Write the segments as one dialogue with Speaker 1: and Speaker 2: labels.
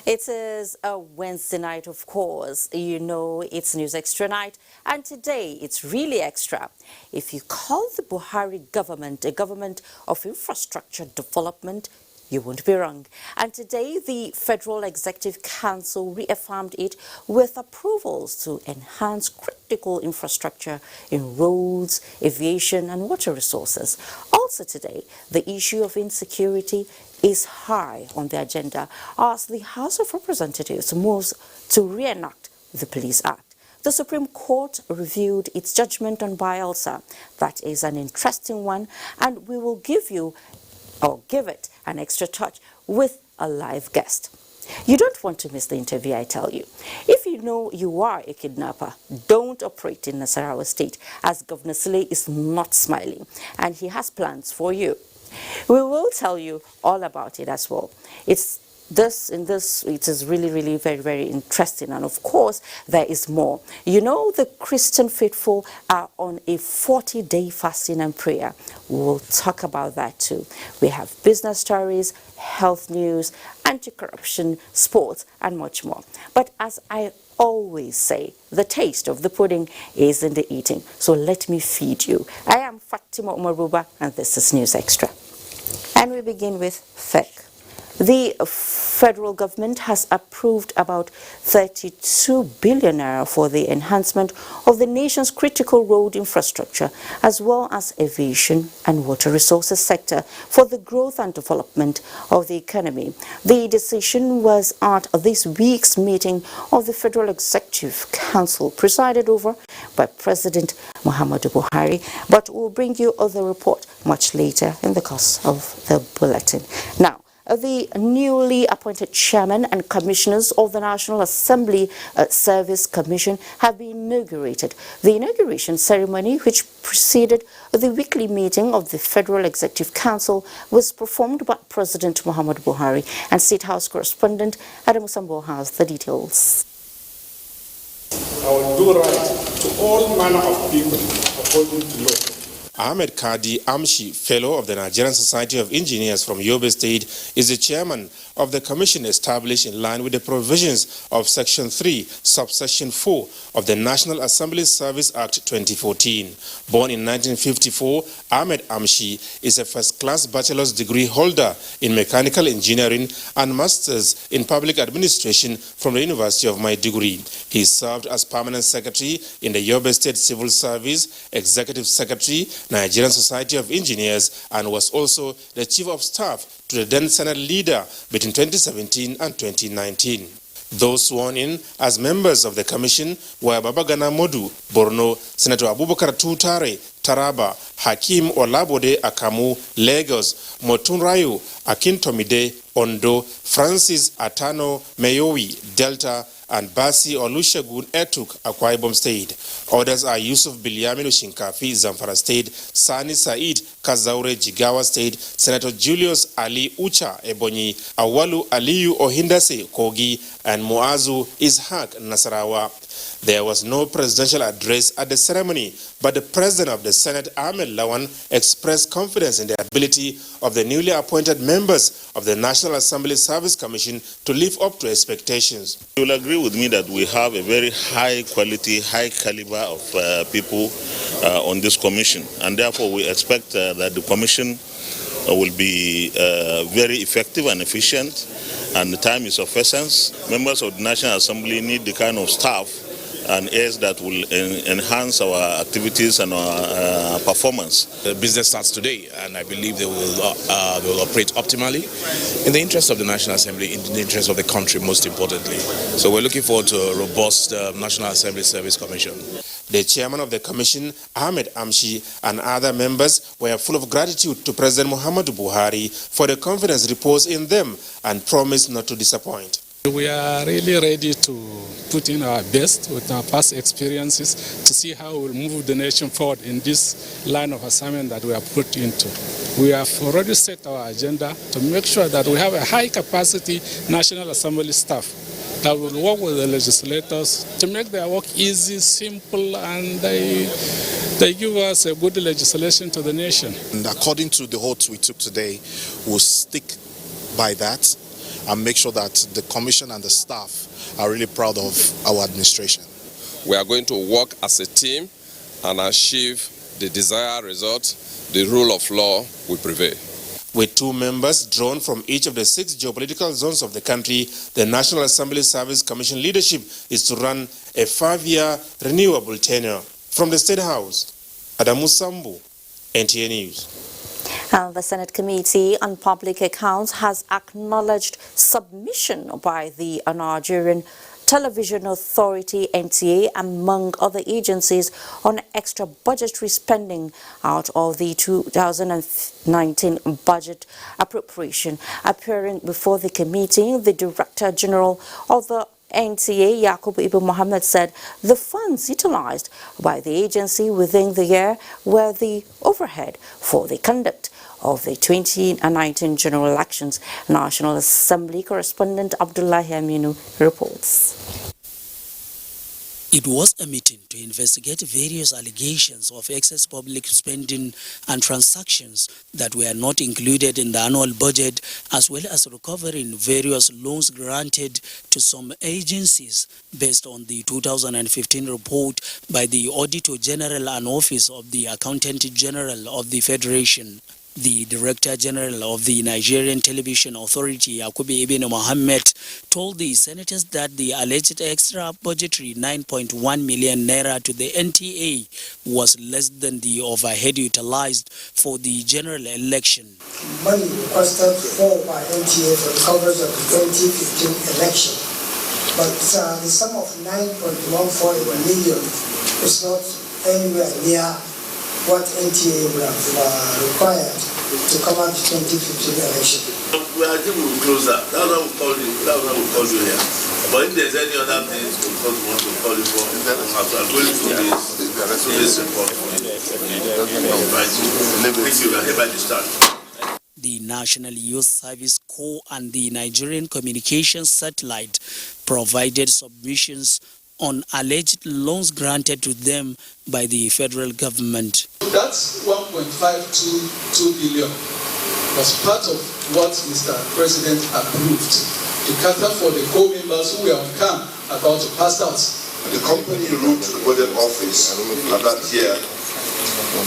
Speaker 1: It is a Wednesday night, of course. You know it's News Extra night, and today it's really extra. If you call the Buhari government a government of infrastructure development, you won't be wrong. And today, the Federal Executive Council reaffirmed it with approvals to enhance critical infrastructure in roads, aviation, and water resources. Also today, the issue of insecurity is high on the agenda as the House of Representatives moves to reenact the Police Act. The Supreme Court reviewed its judgment on Bielsa. That is an interesting one, and we will give it an extra touch with a live guest. You don't want to miss the interview, I tell you. If you know you are a kidnapper, don't operate in Nasarawa State, as Governor Slay is not smiling, and he has plans for you. We will tell you all about it as well. It is really very, very interesting, and of course there is more. You know, the Christian faithful are on a 40-day fasting and prayer. We will talk about that too. We have business stories, health news, anti-corruption, sports, and much more. But as I always say, the taste of the pudding is in the eating. So let me feed you. I am Fatima Umar, and this is News Extra. And we begin with FEC. The federal government has approved about 32 billion naira for the enhancement of the nation's critical road infrastructure, as well as aviation and water resources sector for the growth and development of the economy. The decision was at this week's meeting of the Federal Executive Council, presided over by President Muhammadu Buhari, but we'll bring you other report much later in the course of the bulletin. Now, the newly appointed chairman and commissioners of the National Assembly Service Commission have been inaugurated. The inauguration ceremony, which preceded the weekly meeting of the Federal Executive Council, was performed by President Muhammadu Buhari, and State House correspondent Adamu Sambo has the details.
Speaker 2: I will do right to all manner of people according to law.
Speaker 3: Ahmed Kadi Amshi, Fellow of the Nigerian Society of Engineers from Yobe State, is the chairman of the commission established in line with the provisions of Section 3, Subsection 4 of the National Assembly Service Act 2014. Born in 1954, Ahmed Amshi is a first-class bachelor's degree holder in mechanical engineering and master's in public administration from the University of Maiduguri. He served as permanent secretary in the Yobe State Civil Service, executive secretary, Nigerian Society of Engineers, and was also the chief of staff to the then Senate leader between 2017 and 2019. Those sworn in as members of the commission were Babagana Modu, Borno, Senator Abubakar Tutare, Taraba, Hakim Olabode Akamu, Lagos, Motunrayu, Akintomide, Ondo, Francis Atano, Meyowi, Delta, and Basi Olusegun Etuk, Akwa Ibom State. Others are Yusuf Bilyaminu Shinkafi, Zamfara State, Sani Said, Kazaure, Jigawa State, Senator Julius Ali Ucha, Ebonyi, Awalu Aliyu Ohindase, Kogi, and Muazu Ishaq, Nasarawa. There was no presidential address at the ceremony, but the president of the Senate, Ahmed Lawan, expressed confidence in the ability of the newly appointed members of the National Assembly Service Commission to live up to expectations.
Speaker 4: You will agree with me that we have a very high quality, high caliber of people on this commission, and therefore we expect that the commission will be very effective and efficient, and the time is of essence. Members of the National Assembly need the kind of staff and aids that will enhance our activities and our performance.
Speaker 5: The business starts today, and I believe they will operate optimally in the interest of the National Assembly, in the interest of the country, most importantly. So we're looking forward to a robust National Assembly Service Commission.
Speaker 3: The chairman of the commission, Ahmed Amshi, and other members were full of gratitude to President Muhammadu Buhari for the confidence reposed in them and promised not to disappoint.
Speaker 6: We are really ready to put in our best with our past experiences to see how we'll move the nation forward in this line of assignment that we are put into. We have already set our agenda to make sure that we have a high capacity National Assembly staff that will work with the legislators to make their work easy, simple, and they give us a good legislation to the nation.
Speaker 7: And according to the oath we took today, we'll stick by that. and make sure that the commission and the staff are really proud of our administration.
Speaker 8: We are going to work as a team and achieve the desired result. The rule of law will prevail.
Speaker 3: With 2 members drawn from each of the 6 geopolitical zones of the country, the National Assembly Service Commission leadership is to run a 5-year renewable tenure. From the State House, Adamu Sambu, NTA News.
Speaker 1: And the Senate Committee on Public Accounts has acknowledged submission by the Nigerian Television Authority (NTA) among other agencies on extra budgetary spending out of the 2019 budget appropriation. Appearing before the committee, the Director General of the NTA, Yakub Ibn Mohammed, said the funds utilized by the agency within the year were the overhead for the conduct of the 2019 general elections. National Assembly correspondent Abdullahi Aminu reports.
Speaker 9: It was a meeting to investigate various allegations of excess public spending and transactions that were not included in the annual budget, as well as recovering various loans granted to some agencies based on the 2015 report by the Auditor General and Office of the Accountant General of the Federation. The Director General of the Nigerian Television Authority, Yakub Ibn Mohammed, told the senators that the alleged extra budgetary 9.1 million naira to the NTA was less than the overhead utilized for the general election.
Speaker 10: Money requested for by NTA for the coverage of the 2015 election, but the sum of 9.14 million is not anywhere near what NTA would have required to cover the 2015 election.
Speaker 11: I think we'll close that. That's what we'll call you. That's what we'll call you here. But if there's any other things we want to call you for, I'm going through this report. Thank you. Hereby discharged.
Speaker 9: The National Youth Service Corps and the Nigerian Communications Satellite provided submissions on alleged loans granted to them by the federal government.
Speaker 12: That's 1.522 billion was part of what Mr. President approved to cater for the co-members who were on camp about to pass out.
Speaker 13: The company wrote to the budget office at that year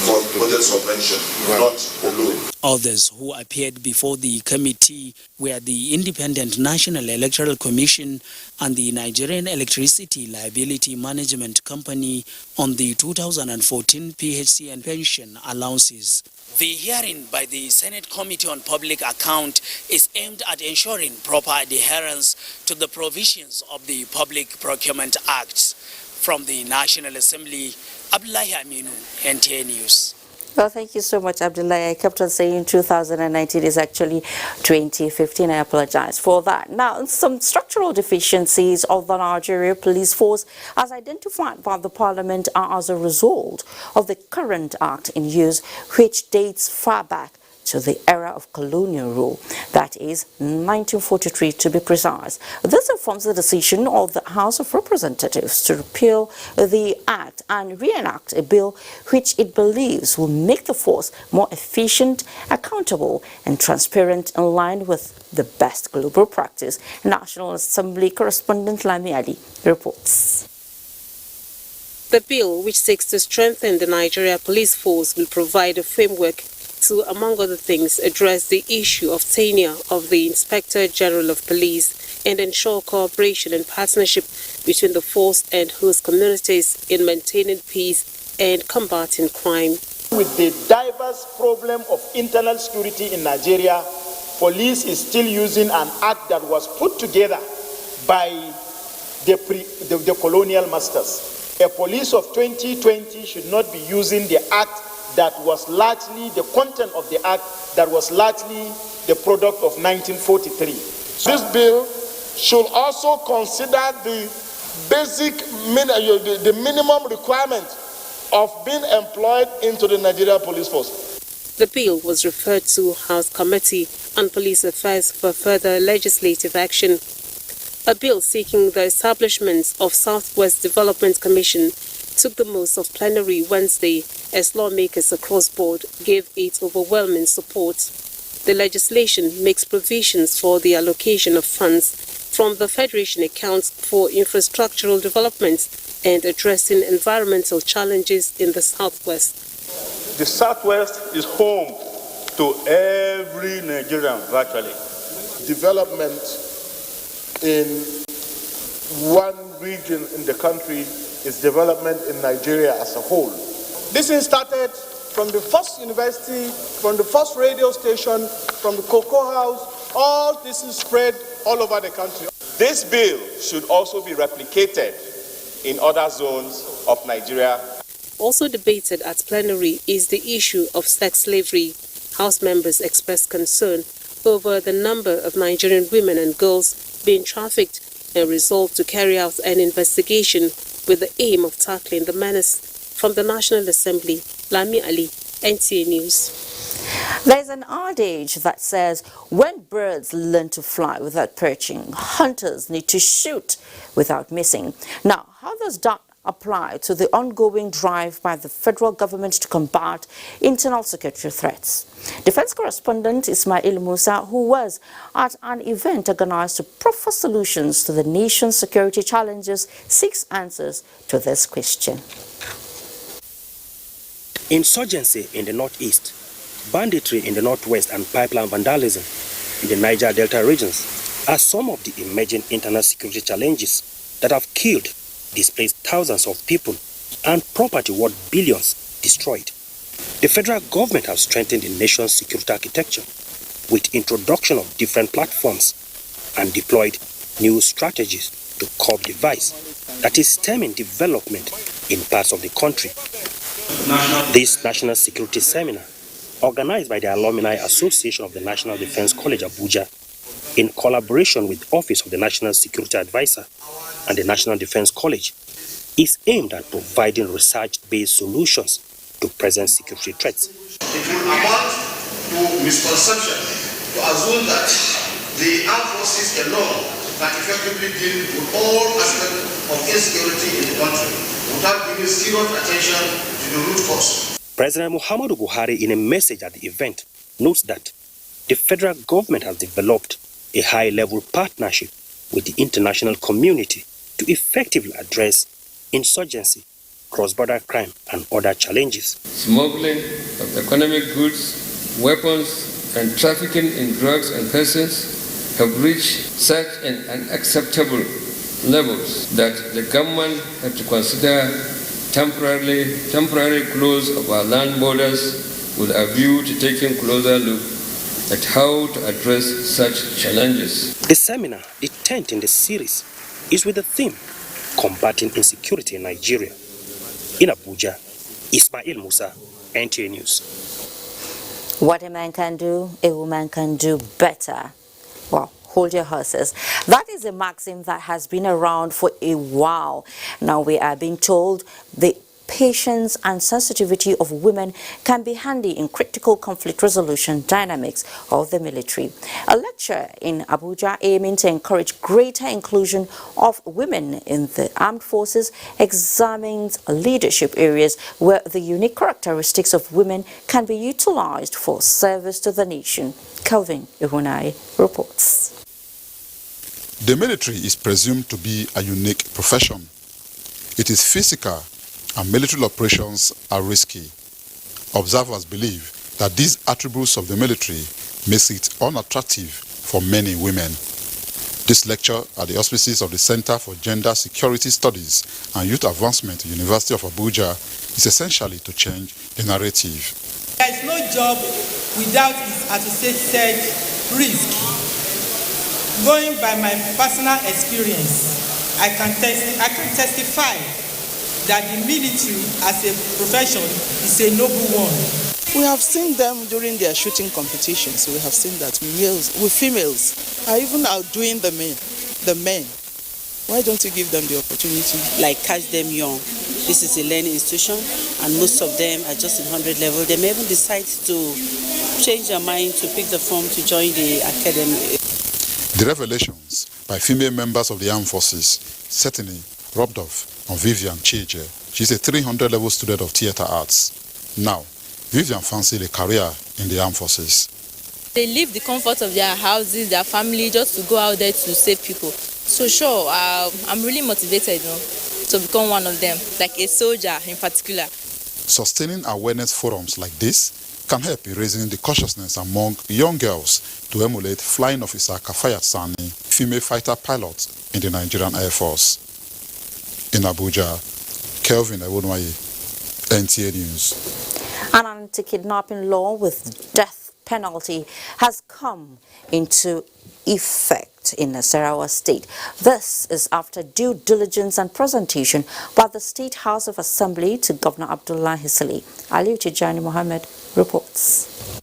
Speaker 13: for budget subvention, not a loan.
Speaker 9: Others who appeared before the committee were the Independent National Electoral Commission and the Nigerian Electricity Liability Management Company on the 2014 PHC and pension allowances. The hearing by the Senate Committee on Public Account is aimed at ensuring proper adherence to the provisions of the Public Procurement Act. From the National Assembly, Abdullahi Aminu, NTA News.
Speaker 1: Well, thank you so much, Abdullahi. I kept on saying 2019 is actually 2015. I apologize for that. Now, some structural deficiencies of the Nigeria Police Force, as identified by the Parliament, are as a result of the current act in use, which dates far back to the era of colonial rule, that is 1943 to be precise. This informs the decision of the House of Representatives to repeal the act and reenact a bill which it believes will make the force more efficient, accountable and transparent, in line with the best global practice. National Assembly correspondent Lami Ali reports.
Speaker 14: The bill, which seeks to strengthen the Nigeria Police Force, will provide a framework to, among other things, address the issue of tenure of the Inspector General of Police and ensure cooperation and partnership between the force and host communities in maintaining peace and combating crime.
Speaker 15: With the diverse problem of internal security in Nigeria, police is still using an act that was put together by the colonial masters. A police of 2020 should not be using the act that was largely, the content of the act that was largely the product of 1943.
Speaker 16: This bill should also consider the basic, the minimum requirement of being employed into the Nigeria Police Force.
Speaker 14: The bill was referred to House Committee on Police Affairs for further legislative action. A bill seeking the establishment of Southwest Development Commission took the most of plenary Wednesday as lawmakers across board gave it overwhelming support. The legislation makes provisions for the allocation of funds from the Federation accounts for infrastructural development and addressing environmental challenges in the Southwest.
Speaker 15: The Southwest is home to every Nigerian virtually.
Speaker 16: Development in one region in the country is development in Nigeria as a whole.
Speaker 12: This is started from the first university, from the first radio station, from the cocoa house. All this is spread all over the country.
Speaker 15: This bill should also be replicated in other zones of Nigeria.
Speaker 14: Also debated at plenary is the issue of sex slavery. House members expressed concern over the number of Nigerian women and girls being trafficked and resolved to carry out an investigation with the aim of tackling the menace. From the National Assembly, Lami Ali, NTA News.
Speaker 1: There's an adage that says, when birds learn to fly without perching, hunters need to shoot without missing. Now, how does that apply to the ongoing drive by the federal government to combat internal security threats? Defense correspondent Ismail Musa, who was at an event organized to proffer solutions to the nation's security challenges, seeks answers to this question.
Speaker 17: Insurgency in the northeast, banditry in the northwest, and pipeline vandalism in the Niger Delta regions are some of the emerging internal security challenges that have killed, displaced thousands of people, and property worth billions destroyed. The federal government has strengthened the nation's security architecture with introduction of different platforms and deployed new strategies to curb the vice that is stemming development in parts of the country. This National Security Seminar, organized by the Alumni Association of the National Defense College Abuja, in collaboration with Office of the National Security Advisor and the National Defense College, is aimed at providing research-based solutions to present security threats.
Speaker 18: It will amount to misconception to assume that the armed forces alone can effectively deal with all aspects of insecurity in the country without giving serious attention to the root cause.
Speaker 17: President Muhammadu Buhari, in a message at the event, notes that the federal government has developed a high-level partnership with the international community to effectively address insurgency, cross-border crime, and other challenges.
Speaker 19: Smuggling of economic goods, weapons, and trafficking in drugs and persons have reached such an unacceptable levels that the government have to consider temporary close of our land borders with a view to taking closer look at how to address such challenges.
Speaker 17: The seminar, the 10th in the series, is with the theme Combating Insecurity in Nigeria. In Abuja, Ismail Musa, NTA News.
Speaker 1: What a man can do, a woman can do better. Well, hold your horses. That is a maxim that has been around for a while. Now we are being told the patience and sensitivity of women can be handy in critical conflict resolution dynamics of the military. A lecture in Abuja aiming to encourage greater inclusion of women in the armed forces examines leadership areas where the unique characteristics of women can be utilized for service to the nation. Kelvin Ihunai reports.
Speaker 20: The military is presumed to be a unique profession. It is physical, and military operations are risky. Observers believe that these attributes of the military makes it unattractive for many women. This lecture at the auspices of the Center for Gender Security Studies and Youth Advancement, University of Abuja, is essentially to change the narrative.
Speaker 21: There is no job without its associated risk. Going by my personal experience, I can testify that the military as a profession is a noble one.
Speaker 22: We have seen them during their shooting competitions. We have seen that females are even outdoing the men. Why don't you give them the opportunity?
Speaker 23: Like catch them young. This is a learning institution and most of them are just in 100 level. They may even decide to change their mind to pick the form to join the academy.
Speaker 20: The revelations by female members of the armed forces certainly rubbed off on Vivian Chije. She's a 300-level student of theater arts. Now, Vivian fancied a career in the armed forces.
Speaker 2: They leave the comfort of their houses, their family, just to go out there to save people. So sure, I'm really motivated, to become one of them, like a soldier in particular.
Speaker 20: Sustaining awareness forums like this can help in raising the consciousness among young girls to emulate Flying Officer Kafayat Sani, female fighter pilot in the Nigerian Air Force. In Abuja, Kelvin Ewonwaye, NTA News.
Speaker 1: An anti-kidnapping law with death penalty has come into effect in Nasarawa State. This is after due diligence and presentation by the State House of Assembly to Governor Abdullah Hisali. Ali Tijani Mohammed reports.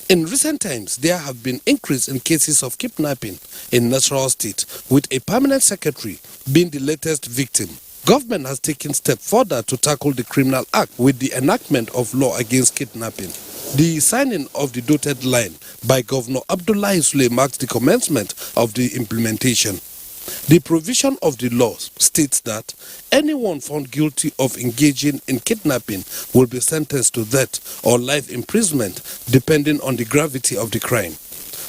Speaker 4: In recent times, there have been increase in cases of kidnapping in Nasarawa State, with a permanent secretary being the latest victim. Government has taken steps further to tackle the criminal act with the enactment of law against kidnapping. The signing of the dotted line by Governor Abdullah Hisali marks the commencement of the implementation. The provision of the law states that anyone found guilty of engaging in kidnapping will be sentenced to death or life imprisonment depending on the gravity of the crime.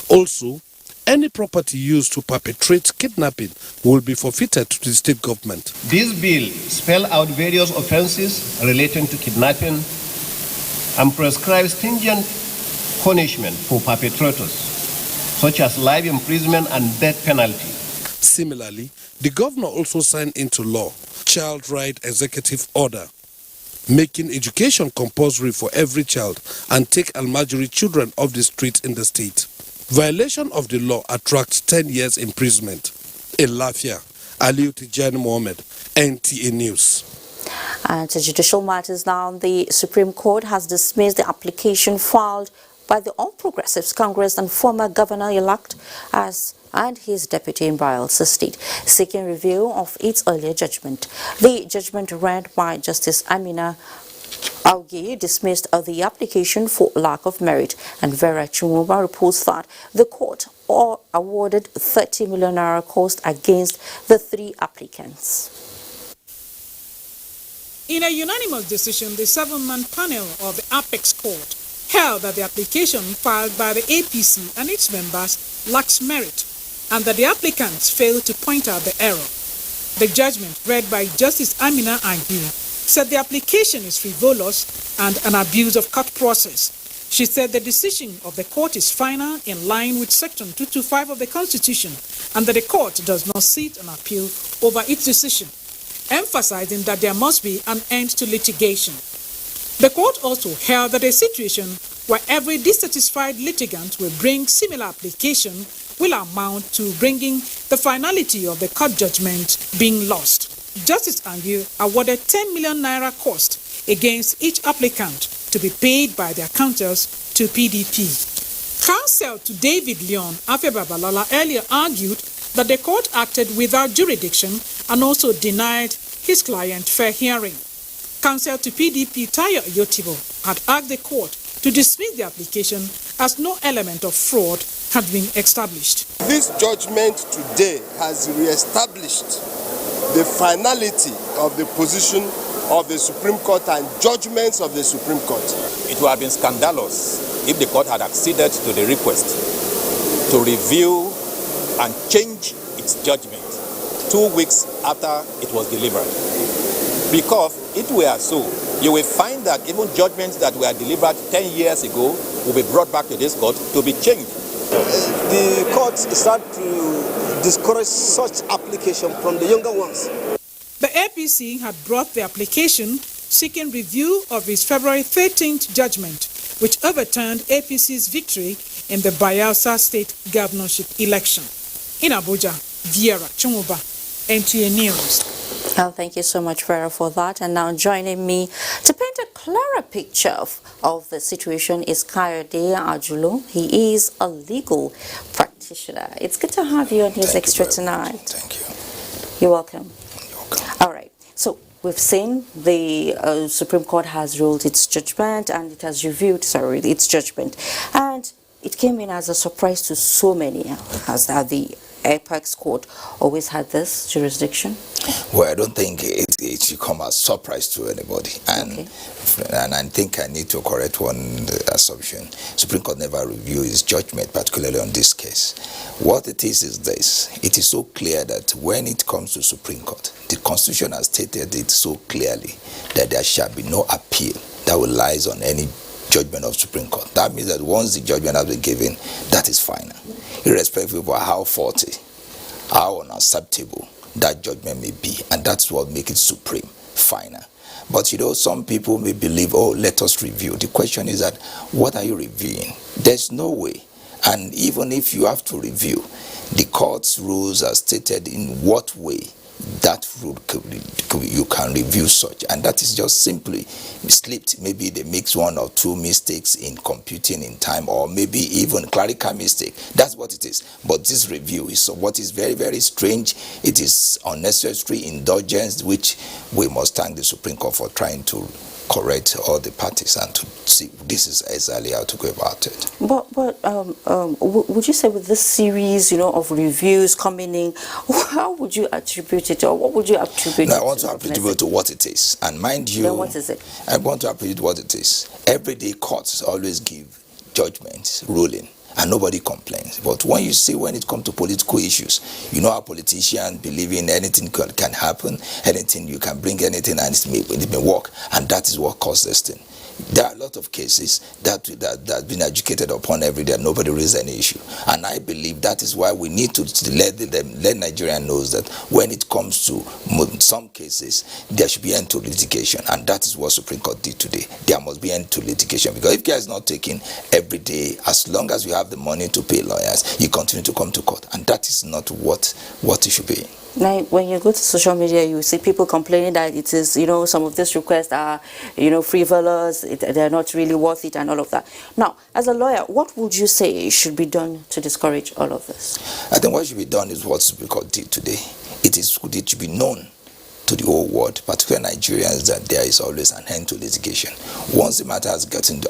Speaker 4: Also, any property used to perpetrate kidnapping will be forfeited to the state government.
Speaker 5: This bill spells out various offences relating to kidnapping and prescribes stringent punishment for perpetrators, such as life imprisonment and death penalty.
Speaker 4: Similarly, the governor also signed into law Child Right Executive Order, making education compulsory for every child and take Almajiri children off the streets in the state. Violation of the law attracts 10 years imprisonment. In Lafia, Aliu Tijani Mohammed, NTA News.
Speaker 1: And to judicial matters now, the Supreme Court has dismissed the application filed by the All Progressives Congress and former governor-elect and his deputy in Bayelsa State, seeking review of its earlier judgment. The judgment read by Justice Amina Augie dismissed the application for lack of merit, and Vera Chumuba reports that the court awarded 30 million naira cost against the 3 applicants.
Speaker 24: In a unanimous decision, the 7-man panel of the Apex Court held that the application filed by the APC and its members lacks merit, and that the applicants failed to point out the error. The judgment, read by Justice Amina Augie, said the application is frivolous and an abuse of court process. She said the decision of the court is final in line with Section 225 of the Constitution, and that the court does not sit an appeal over its decision, emphasizing that there must be an end to litigation. The court also held that a situation where every dissatisfied litigant will bring similar application will amount to bringing the finality of the court judgment being lost. Justice Angu awarded 10 million naira cost against each applicant to be paid by their counsels to PDP. Counsel to David Leon, Afe Babalola, earlier argued that the court acted without jurisdiction and also denied his client fair hearing. Counsel to PDP Tayo Yotibo had asked the court to dismiss the application as no element of fraud had been established.
Speaker 25: This judgment today has re-established the finality of the position of the Supreme Court and judgments of the Supreme Court.
Speaker 26: It would have been scandalous if the court had acceded to the request to review and change its judgment 2 weeks after it was delivered. Because if we are so, you will find that even judgments that were delivered 10 years ago will be brought back to this court to be changed.
Speaker 25: The court start to discourage such application from the younger ones.
Speaker 24: The APC had brought the application seeking review of its February 13th judgment, which overturned APC's victory in the Bayelsa State governorship election. In Abuja, Viera Chumuba, NTA News.
Speaker 1: Well, thank you so much, Vera, for that. And now joining me to paint a clearer picture of the situation is Kayode Ajulu. He is a legal practitioner. It's good to have you on News Extra tonight.
Speaker 27: Thank you.
Speaker 1: You're welcome. All right. So we've seen the Supreme Court has ruled its judgment, and it has reviewed, its judgment. And it came in as a surprise to so many, as the apex court always had this jurisdiction?
Speaker 3: Well, I don't think it should come as a surprise to anybody. And I think I need to correct one assumption. Supreme Court never reviewed its judgment, particularly on this case. What it is this. It is so clear that when it comes to Supreme Court, the Constitution has stated it so clearly that there shall be no appeal that will lie on any judgment of Supreme Court. That means that once the judgment has been given, that is final, irrespective of how faulty, how unacceptable that judgment may be, and that's what makes it supreme, final. But some people may believe, oh, let us review. The question is that, what are you reviewing? There's no way. And even if you have to review, the court's rules are stated in what way that rule you can review such, and that is just simply slipped. Maybe they make 1 or 2 mistakes in computing in time, or maybe even clerical mistake. That's what it is. But this review is what is very, very strange. It is unnecessary indulgence, which we must thank the Supreme Court for trying to correct all the parties and to see this is exactly how to go about it.
Speaker 1: But would you say with this series, of reviews coming in, how would you attribute it, or what would you attribute it to?
Speaker 3: I want to attribute it to what it is. And mind you,
Speaker 1: then what is it?
Speaker 3: I want to attribute what it is. Everyday courts always give judgments, ruling, and nobody complains. But when it comes to political issues, how politicians believe in anything can happen, anything you can bring anything and it may work, and that is what caused this thing. There are a lot of cases that have been educated upon every day and nobody raised any issue. And I believe that is why we need to let Nigeria know that when it comes to some cases, there should be end to litigation. And that is what Supreme Court did today. There must be end to litigation. Because if care is not taken every day, as long as you have the money to pay lawyers, you continue to come to court. And that is not what it should be.
Speaker 1: Now, when you go to social media, you see people complaining that it is, some of these requests are, frivolous, they're not really worth it and all of that. Now, as a lawyer, what would you say should be done to discourage all of this?
Speaker 3: I think what should be done is what Supreme Court did today. It should be known to the whole world, particularly Nigerians, that there is always an end to litigation. Once the matter has gotten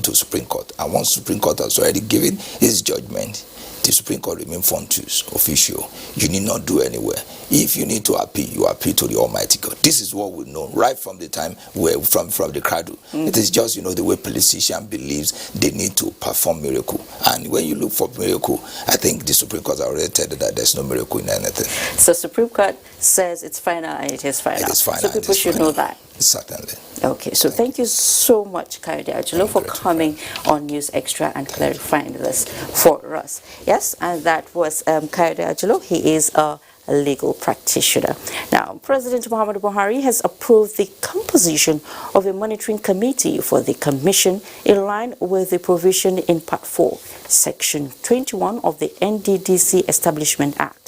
Speaker 3: to Supreme Court, and once Supreme Court has already given its judgment, the Supreme Court remain fontus, official. You need not do anywhere. If you need to appeal, you appeal to the Almighty God. This is what we know right from the time from the cradle. It is just the way politician believes they need to perform miracle. And when you look for miracle, I think the Supreme Court already told that there's no miracle in anything.
Speaker 1: So Supreme Court says it's final and it is final.
Speaker 3: It is final.
Speaker 1: So people should know that.
Speaker 3: Certainly.
Speaker 1: Okay, so thank you so much, Kayode Ajilo, for coming on News Extra and clarifying this for us. Yes, and that was Kayode Ajilo. He is a legal practitioner. Now, President Muhammadu Buhari has approved the composition of a monitoring committee for the commission in line with the provision in Part 4, Section 21 of the NDDC Establishment Act.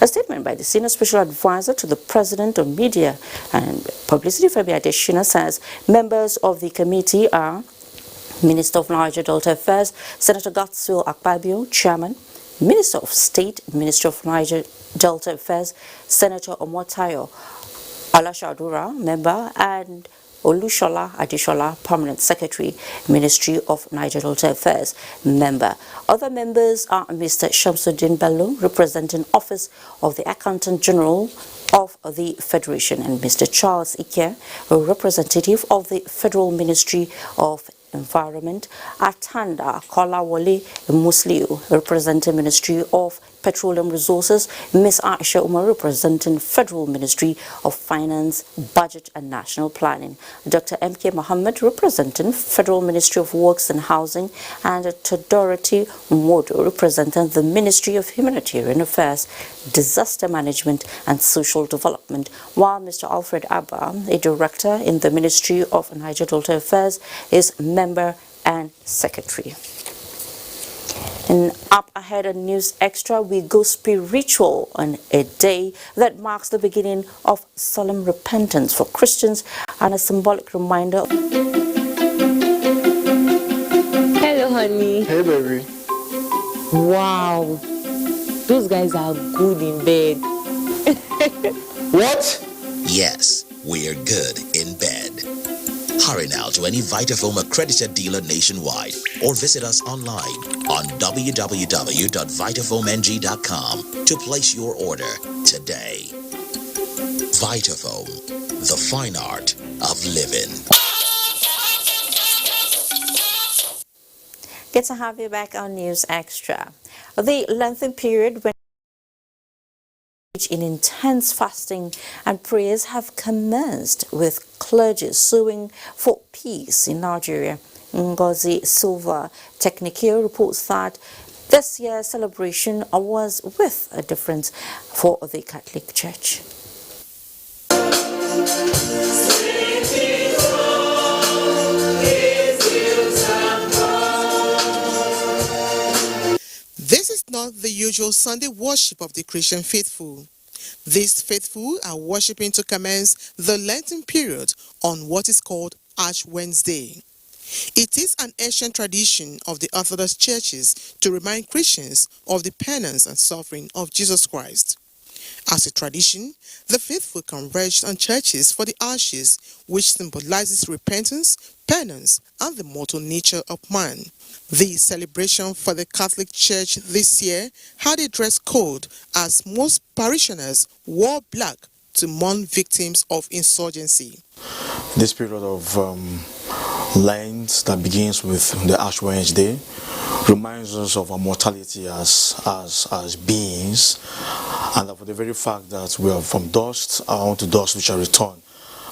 Speaker 1: A statement by the Senior Special Advisor to the President on Media and Publicity, Femi Adesina, says members of the committee are Minister of Niger Delta Affairs, Senator Godswill Akpabio, Chairman, Minister of State, Minister of Niger Delta Affairs, Senator Omotayo Alashadura, member, and Olushola Adishola, Permanent Secretary, Ministry of Niger Delta Affairs, member. Other members are Mr. Shamsuddin Bello, representing Office of the Accountant General of the Federation, and Mr. Charles Ike, a representative of the Federal Ministry of Environment, Atanda Kolawole Musliu, representing Ministry of Petroleum Resources, Ms. Aisha Umar, representing Federal Ministry of Finance, Budget and National Planning, Dr. M.K. Mohammed, representing Federal Ministry of Works and Housing, and Todority Modo, representing the Ministry of Humanitarian Affairs, Disaster Management and Social Development, while Mr. Alfred Abba, a director in the Ministry of Niger Delta Affairs, is member and secretary. And up ahead on News Extra, we go spiritual on a day that marks the beginning of solemn repentance for Christians and a symbolic reminder.
Speaker 6: Hello, honey.
Speaker 25: Hey, baby.
Speaker 6: Wow. Those guys are good in bed.
Speaker 25: What?
Speaker 7: Yes, we're good in bed. Hurry now to any Vitafoam accredited dealer nationwide or visit us online on www.vitafoamng.com to place your order today. Vitafoam, the fine art of living.
Speaker 1: Good to have you back on News Extra. The lengthy period when in intense fasting and prayers have commenced, with clergy suing for peace in Nigeria. Ngozi Silva Technical reports that this year's celebration was with a difference for the Catholic Church.
Speaker 8: This is not the usual Sunday worship of the Christian faithful. These faithful are worshiping to commence the Lenten period on what is called Ash Wednesday. It is an ancient tradition of the Orthodox churches to remind Christians of the penance and suffering of Jesus Christ. As a tradition, the faithful converge on churches for the ashes, which symbolizes repentance, penance, and the mortal nature of man. The celebration for the Catholic Church this year had a dress code, as most parishioners wore black to mourn victims of insurgency.
Speaker 9: This period of Lent that begins with the Ash Wednesday reminds us of our mortality as beings, and for the very fact that we are from dust unto dust we shall return.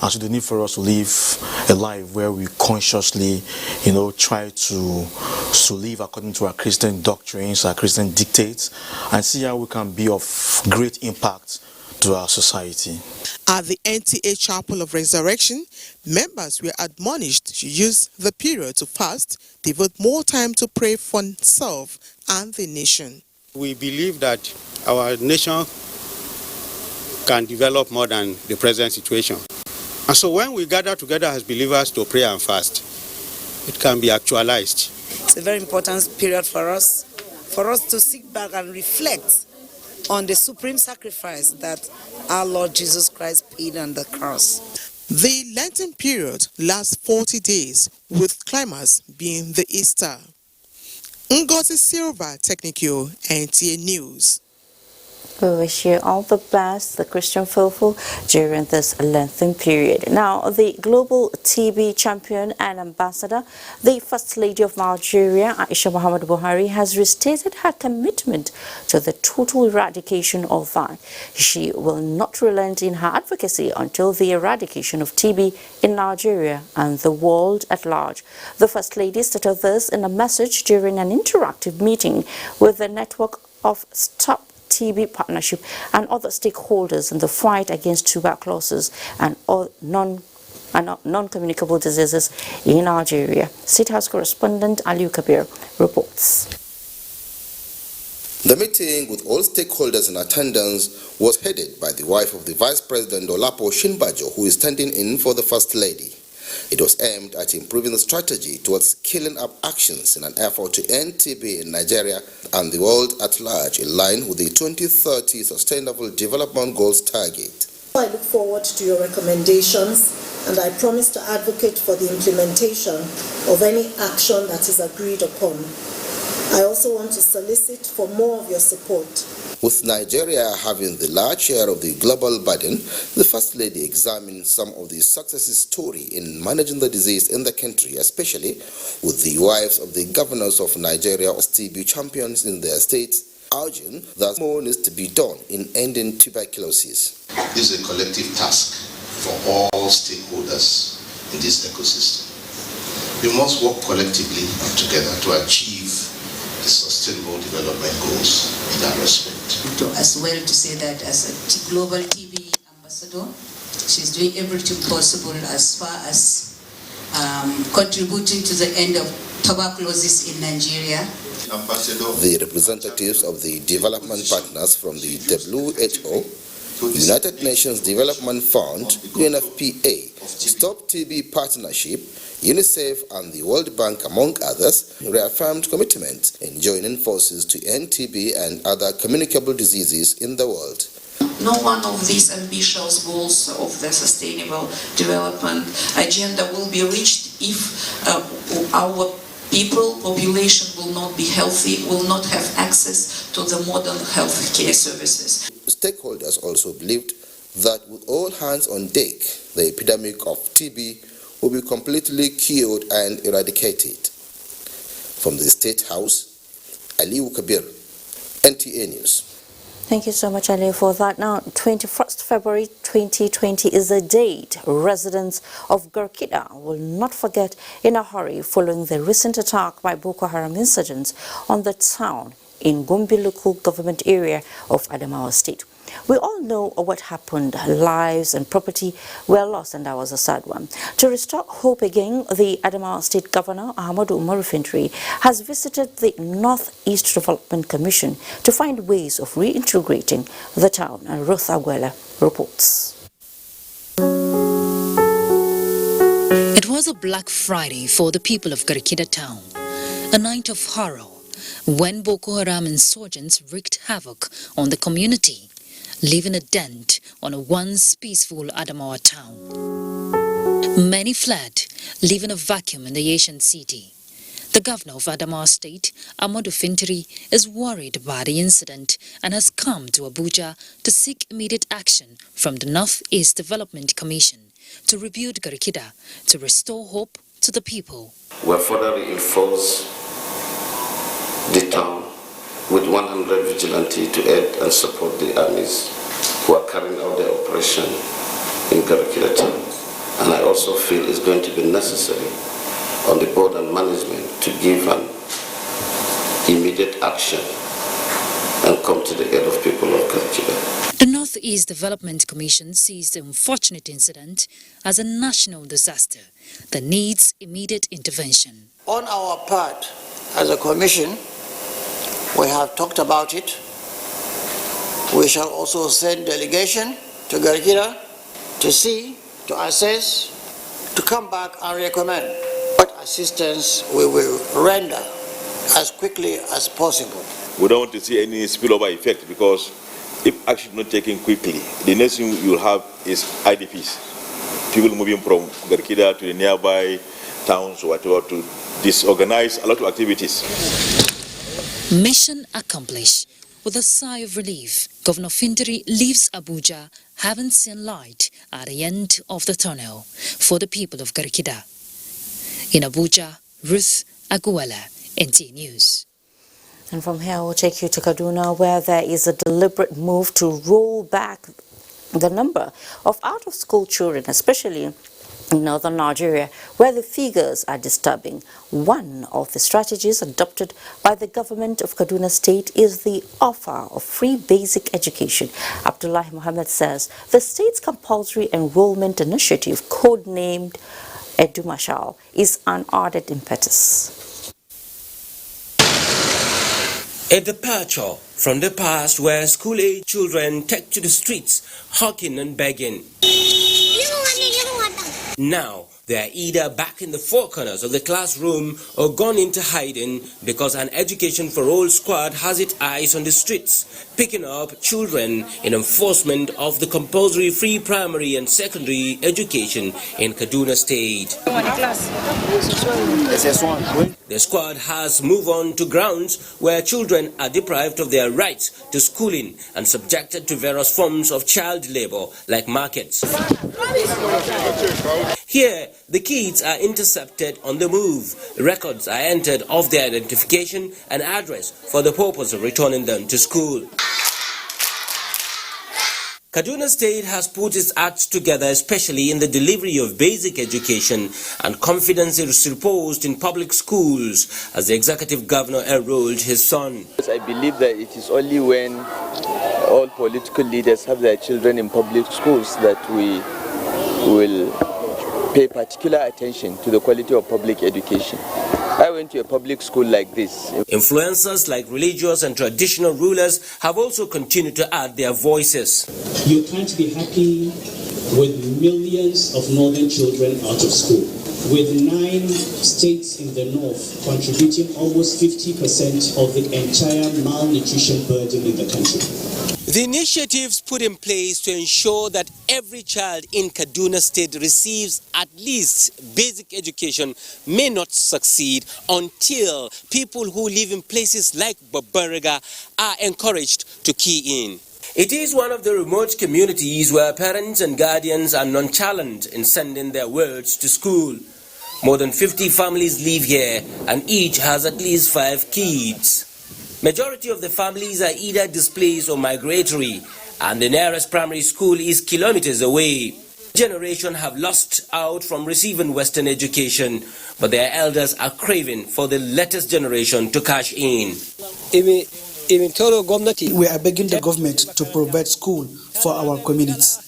Speaker 9: And so the need for us to live a life where we consciously, try to live according to our Christian doctrines, our Christian dictates, and see how we can be of great impact to our society.
Speaker 8: At the NTA Chapel of Resurrection, members were admonished to use the period to fast, devote more time to pray for self and the nation.
Speaker 10: We believe that our nation can develop more than the present situation. And so when we gather together as believers to pray and fast, it can be actualized.
Speaker 11: It's a very important period for us to sit back and reflect on the supreme sacrifice that our Lord Jesus Christ paid on the cross.
Speaker 8: The Lenten period lasts 40 days, with climax being the Easter. Ngozi Silva, Technical, NTA News.
Speaker 1: We wish you all the best, the Christian faithful, during this lengthy period. Now, the global TB champion and ambassador, the First Lady of Nigeria, Aisha Muhammad Buhari, has restated her commitment to the total eradication of VI. She will not relent in her advocacy until the eradication of TB in Nigeria and the world at large. The First Lady stated this in a message during an interactive meeting with the network of Stop TB Partnership and other stakeholders in the fight against tuberculosis and non-communicable diseases in Nigeria. State House correspondent Aliu Kabir reports.
Speaker 13: The meeting, with all stakeholders in attendance, was headed by the wife of the Vice President Olapo Shinbajo, who is standing in for the First Lady. It was aimed at improving the strategy towards scaling up actions in an effort to end TB in Nigeria and the world at large, in line with the 2030 Sustainable Development Goals target.
Speaker 16: I look forward to your recommendations, and I promise to advocate for the implementation of any action that is agreed upon. I also want to solicit for more of your support.
Speaker 13: With Nigeria having the large share of the global burden, the First Lady examined some of the success story in managing the disease in the country, especially with the wives of the governors of Nigeria as TB champions in their states, urging that more needs to be done in ending tuberculosis.
Speaker 18: This is a collective task for all stakeholders in this ecosystem. We must work collectively and together to achieve the Sustainable Development Goals in that respect.
Speaker 27: As well to say that as a global TB ambassador, she's doing everything possible as far as contributing to the end of tuberculosis in Nigeria.
Speaker 13: The representatives of the development partners from the WHO, United Nations Development Fund, UNFPA, Stop TB Partnership, UNICEF and the World Bank, among others, reaffirmed commitment in joining forces to end TB and other communicable diseases in the world.
Speaker 28: No one of these ambitious goals of the Sustainable Development Agenda will be reached if our population will not be healthy, will not have access to the modern health care services.
Speaker 13: Stakeholders also believed that with all hands on deck, the epidemic of TB will be completely cured and eradicated. From the State House, Aliu Kabir, NTA News.
Speaker 1: Thank you so much, Ali, for that. Now, 21st February 2020 is a date residents of Garkida will not forget in a hurry following the recent attack by Boko Haram insurgents on the town in Gombe local government area of Adamawa State. We all know what happened. Lives and property were lost, and that was a sad one. To restore hope again, the Adamawa State Governor, Umar, has visited the Northeast Development Commission to find ways of reintegrating the town. And Ruth Aguela reports.
Speaker 12: It was a Black Friday for the people of Garkida town, a night of horror when Boko Haram insurgents wreaked havoc on the community, leaving a dent on a once peaceful Adamawa town. Many fled, leaving a vacuum in the ancient city. The governor of Adamawa State, Ahmadu Fintiri, is worried about the incident and has come to Abuja to seek immediate action from the Northeast Development Commission to rebuild Garkida to restore hope to the people.
Speaker 14: We have further reinforced the town with 100 vigilantes to aid and support the armies who are carrying out their operation in Garkida town. And I also feel it's going to be necessary on the board and management to give an immediate action and come to the aid of people of Garkida.
Speaker 12: The Northeast Development Commission sees the unfortunate incident as a national disaster that needs immediate intervention.
Speaker 15: On our part, as a commission, we have talked about it. We shall also send delegation to Garkida to see, to assess, to come back and recommend what assistance we will render as quickly as possible.
Speaker 17: We don't want to see any spillover effect, because if action is not taken quickly, the next thing you will have is IDPs. People moving from Garkida to the nearby towns or whatever to disorganize a lot of activities.
Speaker 12: Mission accomplished. With a sigh of relief, Governor Fintiri leaves Abuja having seen light at the end of the tunnel for the people of Garkida. In Abuja, Ruth Aguela, NTA News.
Speaker 1: And from here, we'll take you to Kaduna, where there is a deliberate move to roll back the number of out-of-school children, especially in northern Nigeria, where the figures are disturbing. One of the strategies adopted by the government of Kaduna State is the offer of free basic education. Abdullahi Mohammed says the state's compulsory enrollment initiative, codenamed Edumashal, is an ardent impetus.
Speaker 19: A departure from the past where school-age children take to the streets, hawking and begging. Now, they are either back in the four corners of the classroom or gone into hiding because an Education for All squad has its eyes on the streets, picking up children in enforcement of the compulsory free primary and secondary education in Kaduna State. The squad has moved on to grounds where children are deprived of their rights to schooling and subjected to various forms of child labor like markets. Here, the kids are intercepted on the move. Records are entered of their identification and address for the purpose of returning them to school. Kaduna State has put its acts together, especially in the delivery of basic education, and confidence is reposed in public schools as the executive governor enrolled his son.
Speaker 21: I believe that it is only when all political leaders have their children in public schools that we will pay particular attention to the quality of public education. I went to a public school like this.
Speaker 19: Influencers like religious and traditional rulers have also continued to add their voices.
Speaker 22: You can't be happy with millions of northern children out of school.
Speaker 2: with 9 states in the north contributing almost 50% of the entire malnutrition burden in the country.
Speaker 19: The initiatives put in place to ensure that every child in Kaduna State receives at least basic education may not succeed until people who live in places like Babaraga are encouraged to key in. It is one of the remote communities where parents and guardians are nonchalant in sending their words to school. More than 50 families live here and each has at least 5 kids. Majority of the families are either displaced or migratory, and the nearest primary school is kilometers away. Generation have lost out from receiving Western education, but their elders are craving for the latest generation to cash in.
Speaker 4: We are begging the government to provide school for our communities.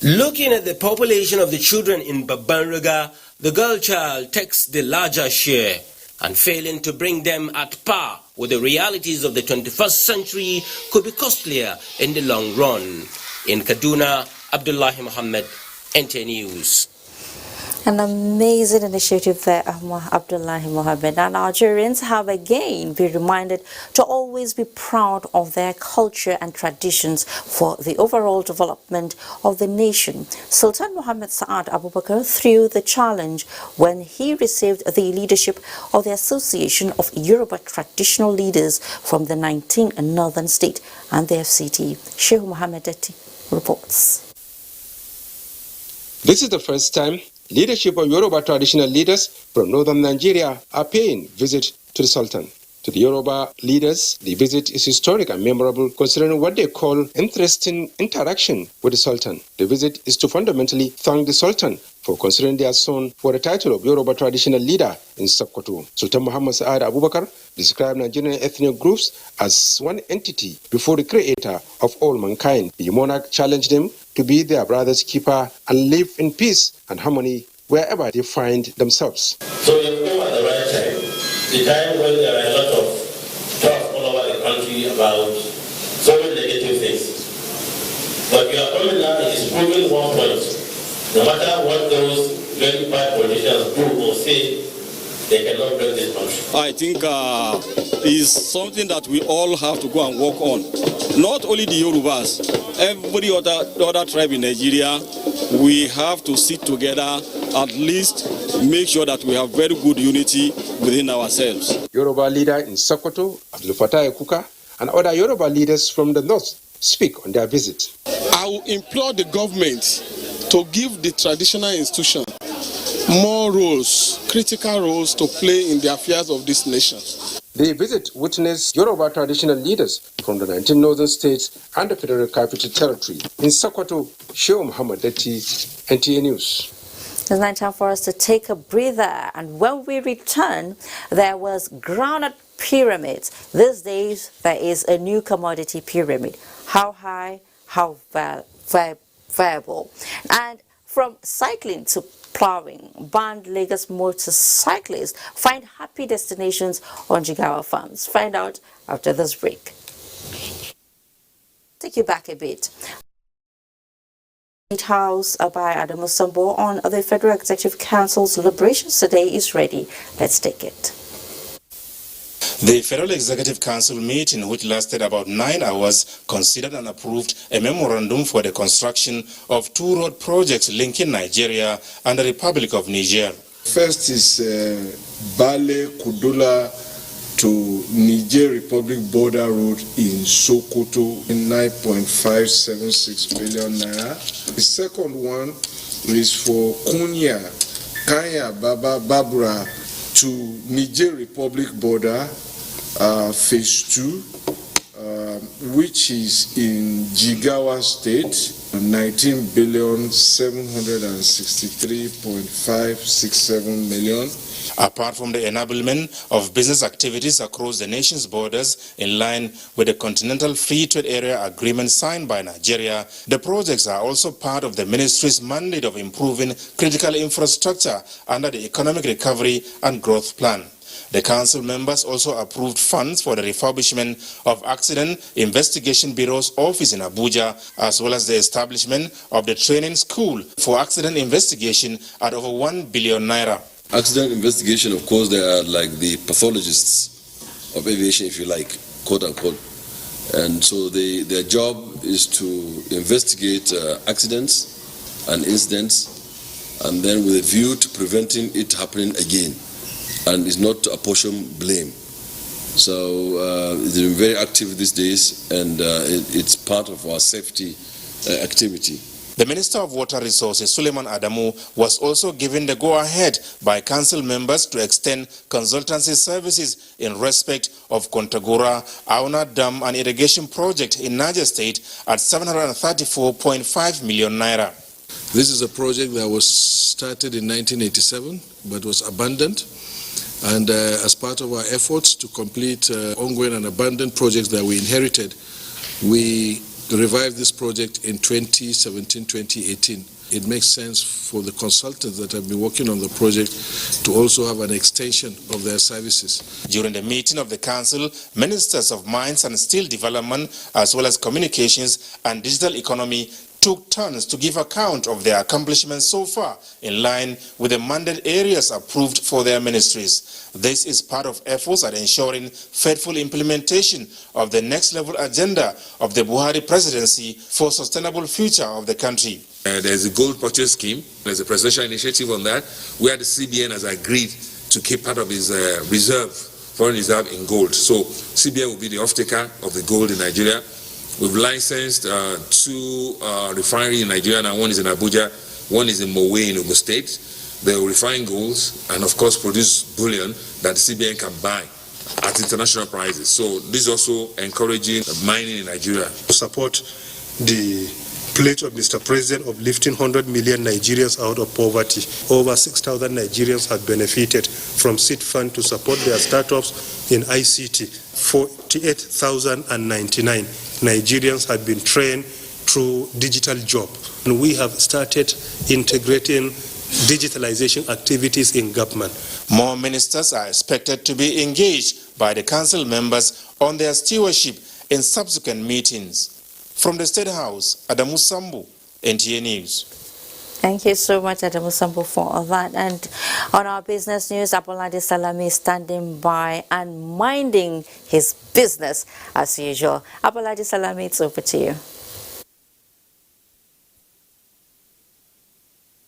Speaker 19: Looking at the population of the children in Babaraga, the girl child takes the larger share, and failing to bring them at par with the realities of the 21st century could be costlier in the long run. In Kaduna, Abdullahi Muhammad, NT News.
Speaker 1: An amazing initiative there, Abdullahi Mohammed. And Nigerians have again been reminded to always be proud of their culture and traditions for the overall development of the nation. Sultan Muhammad Saad Abubakar threw the challenge when he received the leadership of the Association of Yoruba Traditional Leaders from the 19 northern state and the FCT. Sheikh Muhammad Detti reports.
Speaker 5: This is the first time leadership of Yoruba traditional leaders from northern Nigeria are paying visit to the Sultan. To the Yoruba leaders, the visit is historic and memorable considering what they call interesting interaction with the Sultan. The visit is to fundamentally thank the Sultan for considering their son for the title of Yoruba traditional leader in Sokoto. Sultan Muhammad Saad Abubakar described Nigerian ethnic groups as one entity before the creator of all mankind. The monarch challenged them to be their brother's keeper and live in peace and harmony wherever they find themselves.
Speaker 20: So you come at the right time, the time when there are a lot of talk all over the country about so many negative things. But you are coming now is proving one point. No matter what those very bad politicians do or say, they cannot break this country.
Speaker 22: I think is something that we all have to go and work on. Not only the Yorubas, every other tribe in Nigeria, we have to sit together, at least make sure that we have very good unity within ourselves.
Speaker 5: Yoruba leader in Sokoto, Abdul Fattah Kuka, and other Yoruba leaders from the north speak on their visit.
Speaker 23: I will implore the government to give the traditional institution more roles, critical roles to play in the affairs of this nation.
Speaker 5: The visit witnessed Yoruba traditional leaders from the 19 northern states and the Federal Capital Territory. In Sokoto, Sheikh Muhammad Detti, NTA News.
Speaker 1: It's now time for us to take a breather, and when we return, there was granite pyramids. These days, there is a new commodity pyramid. How high, how viable. And from cycling to plowing, banned Lagos motorcyclists find happy destinations on Jigawa farms. Find out after this break. Take you back a bit. State House by Adamu Sambo on the Federal Executive Council's deliberations today is ready. Let's take it.
Speaker 24: The Federal Executive Council meeting, which lasted about 9 hours, considered and approved a memorandum for the construction of 2 road projects linking Nigeria and the Republic of Niger.
Speaker 25: First is Bale Kudula to Niger Republic border road in Sokoto in 9.576 billion naira. The second one is for Kunya, Kanya Baba Babura to Niger Republic border, phase 2, which is in Jigawa State, 19,763.567 million.
Speaker 24: Apart from the enablement of business activities across the nation's borders in line with the Continental Free Trade Area Agreement signed by Nigeria, the projects are also part of the ministry's mandate of improving critical infrastructure under the Economic Recovery and Growth Plan. The council members also approved funds for the refurbishment of Accident Investigation Bureau's office in Abuja, as well as the establishment of the training school for accident investigation at over 1 billion naira.
Speaker 3: Accident investigation, of course, they are like the pathologists of aviation, if you like, quote unquote. And so their job is to investigate accidents and incidents, and then with a view to preventing it happening again, and is not to apportion blame. So it's been very active these days, and it's part of our safety activity.
Speaker 24: The Minister of Water Resources, Suleiman Adamu, was also given the go-ahead by council members to extend consultancy services in respect of Kontagora, Auna Dam and Irrigation Project in Niger State at 734.5 million naira.
Speaker 23: This is a project that was started in 1987 but was abandoned. And as part of our efforts to complete ongoing and abandoned projects that we inherited, we revived this project in 2017-2018. It makes sense for the consultants that have been working on the project to also have an extension of their services.
Speaker 24: During the meeting of the council, ministers of mines and steel development, as well as communications and digital economy, took turns to give account of their accomplishments so far, in line with the mandate areas approved for their ministries. This is part of efforts at ensuring faithful implementation of the next level agenda of the Buhari presidency for sustainable future of the country.
Speaker 6: There's a gold purchase scheme. There's a presidential initiative on that, where the CBN has agreed to keep part of his foreign reserve in gold. So CBN will be the off-taker of the gold in Nigeria. We've licensed two refineries in Nigeria, and one is in Abuja, one is in Mowe in Ogun State. They will refine golds and, of course, produce bullion that the CBN can buy at international prices. So this is also encouraging mining in Nigeria.
Speaker 7: To support the pledge of Mr. President of lifting 100 million Nigerians out of poverty. Over 6,000 Nigerians have benefited from seed fund to support their startups in ICT. 48,099 Nigerians have been trained through digital job. And we have started integrating digitalization activities in government.
Speaker 24: More ministers are expected to be engaged by the council members on their stewardship in subsequent meetings. From the State House, Adamu Sambu, NTA News.
Speaker 1: Thank you so much, Adamu Sambu, for all that. And on our business news, Abolade Salami is standing by and minding his business as usual. Abolade Salami, it's over to you.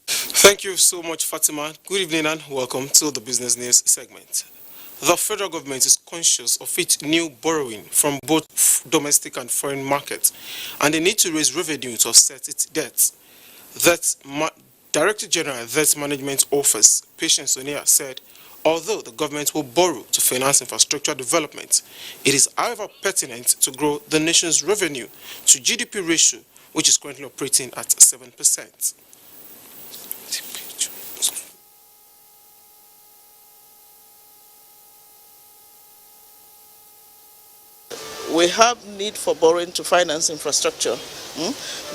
Speaker 8: Thank you so much, Fatima. Good evening and welcome to the business news segment. The federal government is conscious of its new borrowing from both domestic and foreign markets, and they need to raise revenue to offset its debts. That Director General Debt Management Office, Patience Onia, said, although the government will borrow to finance infrastructure development, it is however pertinent to grow the nation's revenue to GDP ratio, which is currently operating at 7%.
Speaker 9: We have need for borrowing to finance infrastructure,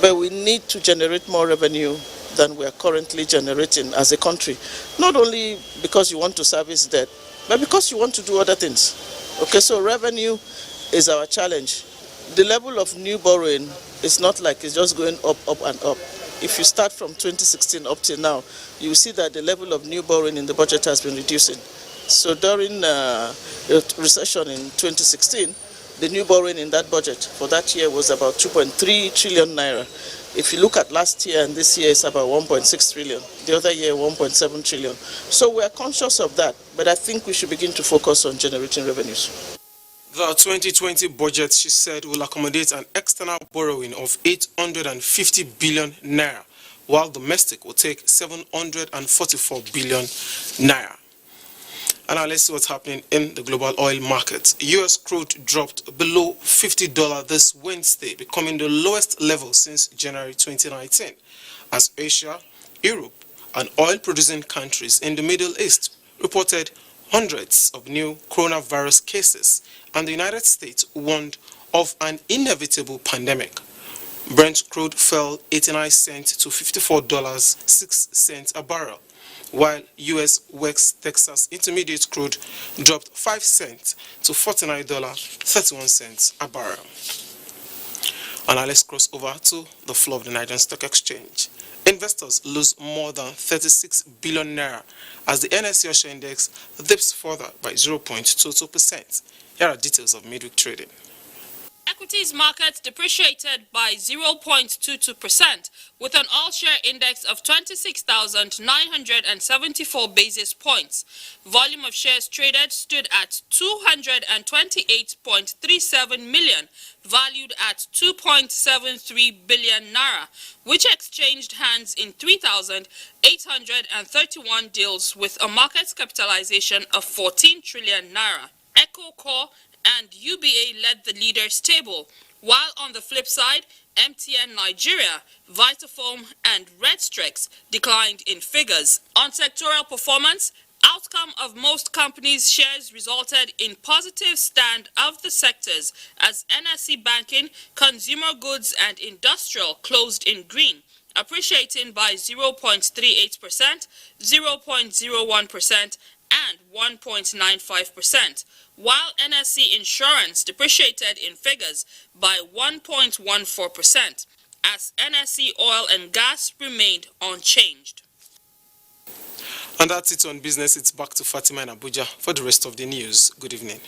Speaker 9: but we need to generate more revenue than we are currently generating as a country. Not only because you want to service debt, but because you want to do other things. Okay, so revenue is our challenge. The level of new borrowing is not like it's just going up, up and up. If you start from 2016 up till now, you will see that the level of new borrowing in the budget has been reducing. So during the recession in 2016, the new borrowing in that budget for that year was about 2.3 trillion naira. If you look at last year and this year, it's about 1.6 trillion. The other year, 1.7 trillion. So we are conscious of that, but I think we should begin to focus on generating revenues.
Speaker 8: The 2020 budget, she said, will accommodate an external borrowing of 850 billion naira, while domestic will take 744 billion naira. And now let's see what's happening in the global oil market. U.S. crude dropped below $50 this Wednesday, becoming the lowest level since January 2019, as Asia, Europe, and oil-producing countries in the Middle East reported hundreds of new coronavirus cases, and the United States warned of an inevitable pandemic. Brent crude fell 89 cents to $54.06 a barrel. while U.S. West Texas Intermediate crude dropped 5 cents to $49.31 a barrel. And now let's cross over to the floor of the Nigerian Stock Exchange. Investors lose more than 36 billion naira as the NSE Offshore Index dips further by 0.22%. Here are details of midweek trading.
Speaker 10: Equities markets depreciated by 0.22%, with an all-share index of 26,974 basis points. Volume of shares traded stood at 228.37 million, valued at 2.73 billion naira, which exchanged hands in 3,831 deals with a market capitalization of 14 trillion naira. Echo Core and UBA led the leaders table, while on the flip side, MTN Nigeria, Vitafoam and Redstrex declined in figures. On sectoral performance, outcome of most companies' shares resulted in positive stand of the sectors as NSE Banking, Consumer Goods and Industrial closed in green, appreciating by 0.38%, 0.01% and 1.95%, while NSE Insurance depreciated in figures by 1.14%, as NSE Oil and Gas remained unchanged.
Speaker 8: And that's it on business. It's back to Fatima in Abuja for the rest of the news. Good evening.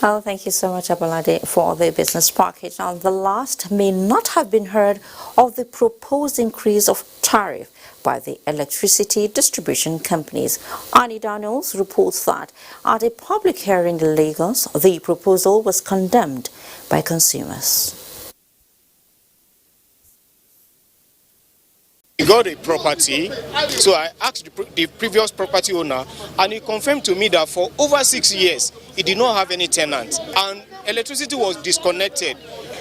Speaker 1: Oh, thank you so much, Abalade, for the business package. Now, the last may not have been heard of the proposed increase of tariff by the electricity distribution companies. Annie Daniels reports that at a public hearing in Lagos, the proposal was condemned by consumers.
Speaker 11: We got a property, so I asked the previous property owner, and he confirmed to me that for over 6 years, he did not have any tenants, and electricity was disconnected.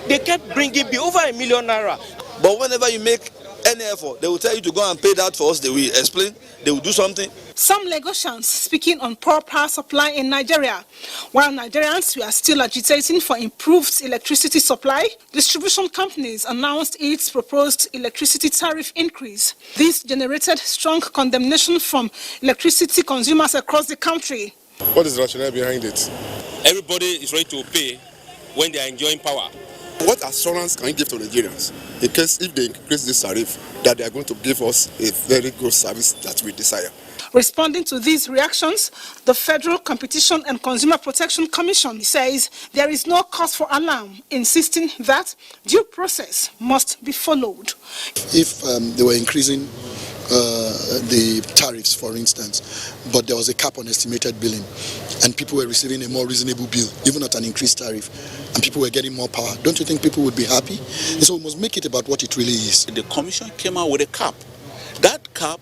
Speaker 11: They kept bringing me over ₦1 million.
Speaker 13: But whenever you make any effort, they will tell you to go and pay that for us. They will explain, they will do something.
Speaker 16: Some Lagosians speaking on poor power supply in Nigeria. While Nigerians were still agitating for improved electricity supply, distribution companies announced its proposed electricity tariff increase. This generated strong condemnation from electricity consumers across the country.
Speaker 18: What is the rationale behind it?
Speaker 26: Everybody is ready to pay when they are enjoying power.
Speaker 18: What assurance can you give to Nigerians in case if they increase this tariff that they are going to give us a very good service that we desire?
Speaker 16: Responding to these reactions, the Federal Competition and Consumer Protection Commission says there is no cause for alarm, insisting that due process must be followed.
Speaker 27: If they were increasing the tariffs, for instance, but there was a cap on estimated billing, and people were receiving a more reasonable bill, even at an increased tariff, and people were getting more power, don't you think people would be happy? And so we must make it about what it really is.
Speaker 28: The Commission came out with a cap. That cap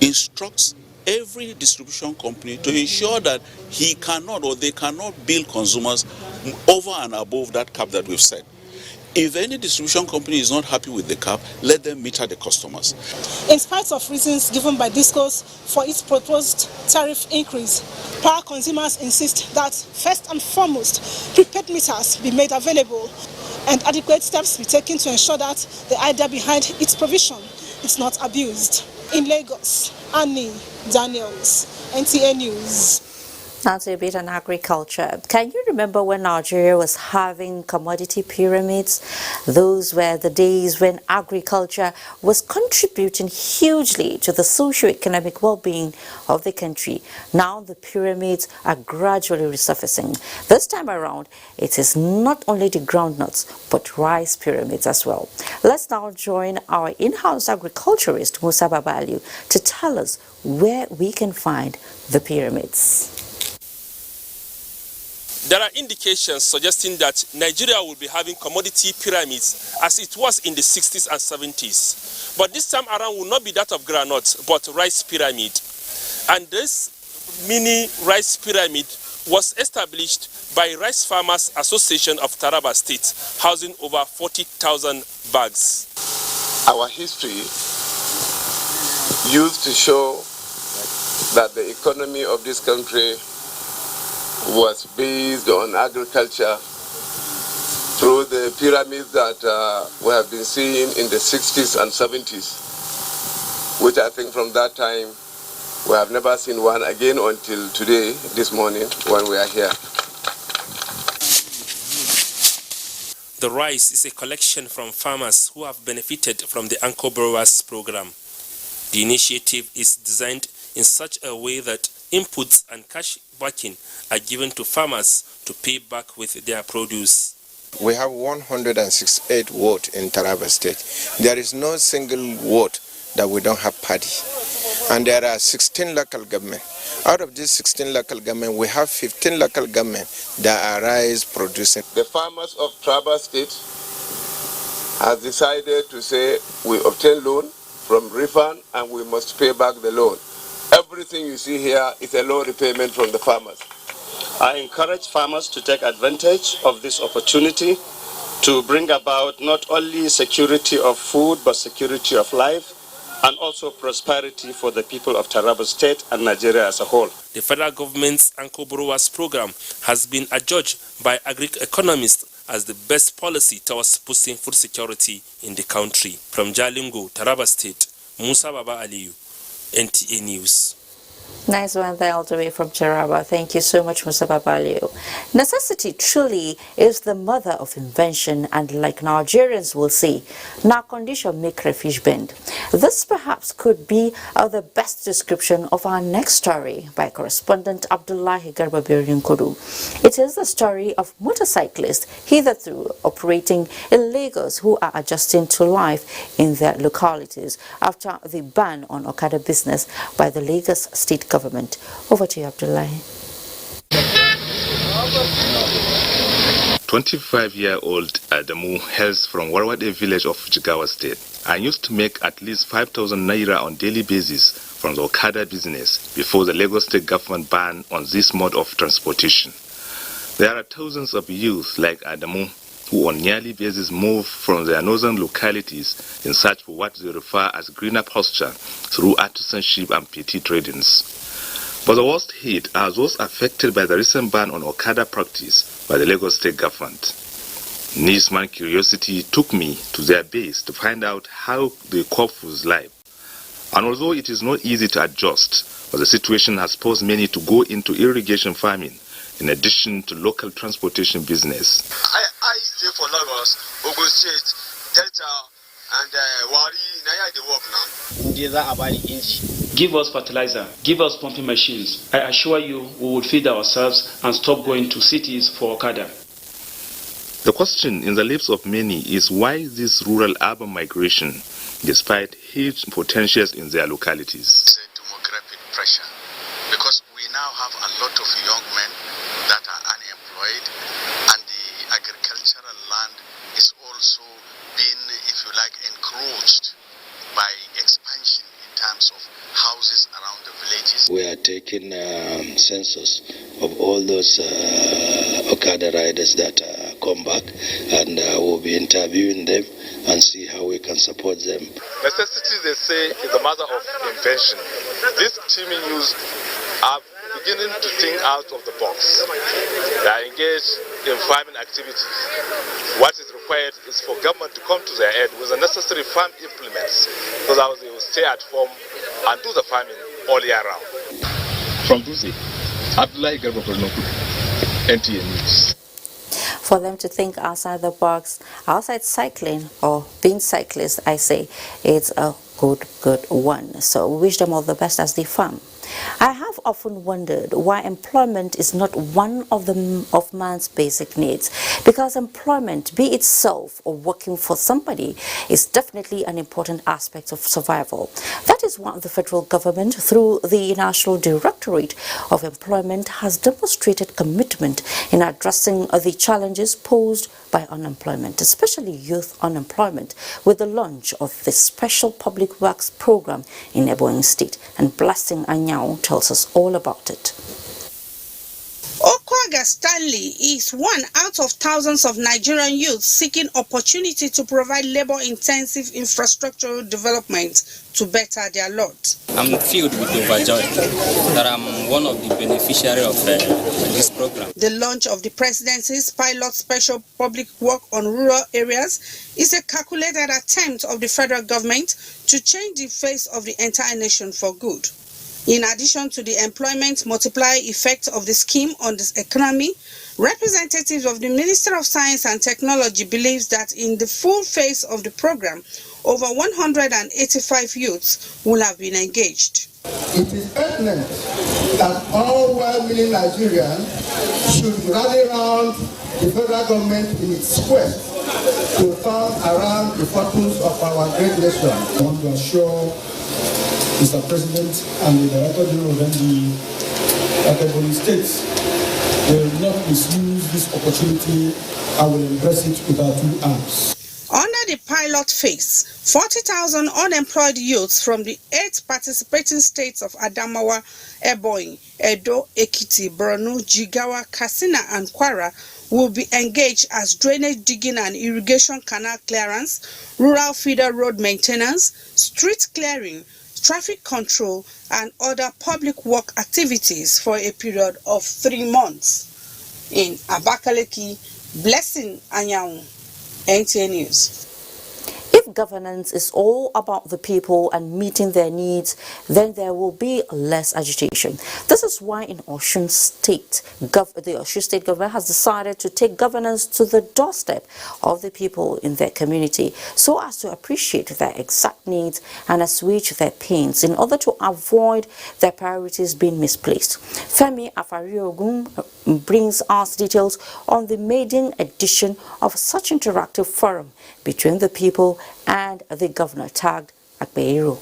Speaker 28: instructs every distribution company to ensure that he cannot or they cannot bill consumers over and above that cap that we've set. If any distribution company is not happy with the cap, let them meter the customers.
Speaker 16: In spite of reasons given by DISCOs for its proposed tariff increase, power consumers insist that first and foremost, prepaid meters be made available and adequate steps be taken to ensure that the idea behind its provision is not abused. In Lagos, Annie Daniels, NTA News.
Speaker 1: Now to a bit on agriculture. Can you remember when Nigeria was having commodity pyramids? Those were the days when agriculture was contributing hugely to the socio-economic well-being of the country. Now the pyramids are gradually resurfacing. This time around, it is not only the groundnuts, but rice pyramids as well. Let's now join our in-house agriculturist, Musa Babalu, to tell us where we can find the pyramids.
Speaker 26: There are indications suggesting that Nigeria will be having commodity pyramids as it was in the 60s and 70s. But this time around will not be that of groundnut, but rice pyramid. And this mini rice pyramid was established by Rice Farmers Association of Taraba State, housing over 40,000 bags.
Speaker 14: Our history used to show that the economy of this country was based on agriculture through the pyramids that we have been seeing in the 60s and 70s, which I think from that time
Speaker 2: We have never seen one again until today, this morning, when we are here.
Speaker 26: The rice is a collection from farmers who have benefited from the Anchor Borrowers program. The initiative is designed in such a way that inputs and cash backing are given to farmers to pay back with their produce.
Speaker 4: We have 168 wards in Taraba State. There is no single ward that we don't have party. And there are 16 local government. Out of these 16 local government, we have 15 local government that are rice producing.
Speaker 2: The farmers of Taraba State has decided to say we obtain loan from refund and we must pay back the loan. Everything you see here is a loan repayment from the farmers.
Speaker 12: I encourage farmers to take advantage of this opportunity to bring about not only security of food but security of life and also prosperity for the people of Taraba State and Nigeria as a whole.
Speaker 26: The federal government's Anchor Borrowers program has been adjudged by agri-economists as the best policy towards boosting food security in the country. From Jalingo, Taraba State, Musa Baba Aliyu, NTA News.
Speaker 1: Nice one there all the way from Taraba. Thank you so much, Musa Babalio. Necessity truly is the mother of invention, and like Nigerians will say, now condition make refuge bend. This perhaps could be the best description of our next story by correspondent Abdullahi Garba Kodu. It is the story of motorcyclists hitherto operating in Lagos who are adjusting to life in their localities after the ban on Okada business by the Lagos State government. Over to you, Abdullahi.
Speaker 15: 25-year-old Adamu hails from Warwade village of Jigawa State and used to make at least 5,000 naira on daily basis from the Okada business before the Lagos State government ban on this mode of transportation. There are thousands of youth like Adamu who on yearly basis move from their northern localities in search for what they refer as greener pasture through artisanship and petty tradings. But the worst hit are those affected by the recent ban on Okada practice by the Lagos State government. Newsman curiosity took me to their base to find out how they cope with life. And although it is not easy to adjust, but the situation has forced many to go into irrigation farming in addition to local transportation business.
Speaker 17: I stay for Lagos, Ogun State, Delta, and Wari. Now they work now.
Speaker 19: Give us fertilizer, give us pumping machines. I assure you we will feed ourselves and stop going to cities for Okada.
Speaker 15: The question in the lips of many is why this rural-urban migration, despite huge potentials in their localities.
Speaker 17: Demographic pressure, because we now have a lot of young men that are unemployed, and the agricultural land is also being, if you like, encroached by expansion in terms of houses around the villages.
Speaker 20: We are taking census of all those Okada riders that come back, and we'll be interviewing them and see how we can support them.
Speaker 21: Necessity, they say, is the mother of invention. These teaming youths are beginning to think out of the box. They are engaged in farming activities. What is required is for government to come to their aid with the necessary farm implements, so that they will stay at home and do the farming all year round.
Speaker 15: From Duzi, Abdullahi Garba NTA News.
Speaker 1: For them to think outside the box, outside cycling or being cyclist, I say it's a good one. So we wish them all the best as they farm. I have often wondered why employment is not one of man's basic needs, because employment, be itself or working for somebody, is definitely an important aspect of survival. That is why the federal government, through the National Directorate of Employment, has demonstrated commitment in addressing the challenges posed by unemployment, especially youth unemployment, with the launch of the Special Public Works Program in Ebonyi State. And Blessing Anyao tells us all about it.
Speaker 29: Okada Stanley is one out of thousands of Nigerian youths seeking opportunity to provide labor-intensive infrastructural development to better their lot.
Speaker 30: I'm filled with overjoy that I'm one of the beneficiaries of this program.
Speaker 29: The launch of the presidency's pilot special public work on rural areas is a calculated attempt of the federal government to change the face of the entire nation for good. In addition to the employment multiplier effect of the scheme on the economy, representatives of the Ministry of Science and Technology believes that in the full phase of the program, over 185 youths will have been engaged.
Speaker 3: It is evident that all well-meaning Nigerians should rally around the federal government in its quest to turn around the fortunes of our great nation. I want to assure Mr. President and the Director General of NDDC states they will not misuse this opportunity and will embrace it with our two arms.
Speaker 29: Under the pilot phase, 40,000 unemployed youths from the 8 participating states of Adamawa, Ebonyi, Edo, Ekiti, Borno, Jigawa, Katsina, and Kwara will be engaged as drainage digging and irrigation canal clearance, rural feeder road maintenance, street clearing, traffic control, and other public work activities for a period of 3 months. In Abakaliki, Blessing Anyanwu, NTA News.
Speaker 1: If governance is all about the people and meeting their needs, then there will be less agitation. This is why in Osun State, the Osun State government has decided to take governance to the doorstep of the people in their community so as to appreciate their exact needs and assuage their pains in order to avoid their priorities being misplaced. Femi Afari Ogun brings us details on the maiden edition of such interactive forum between the people and the governor, tagged Akpeiro.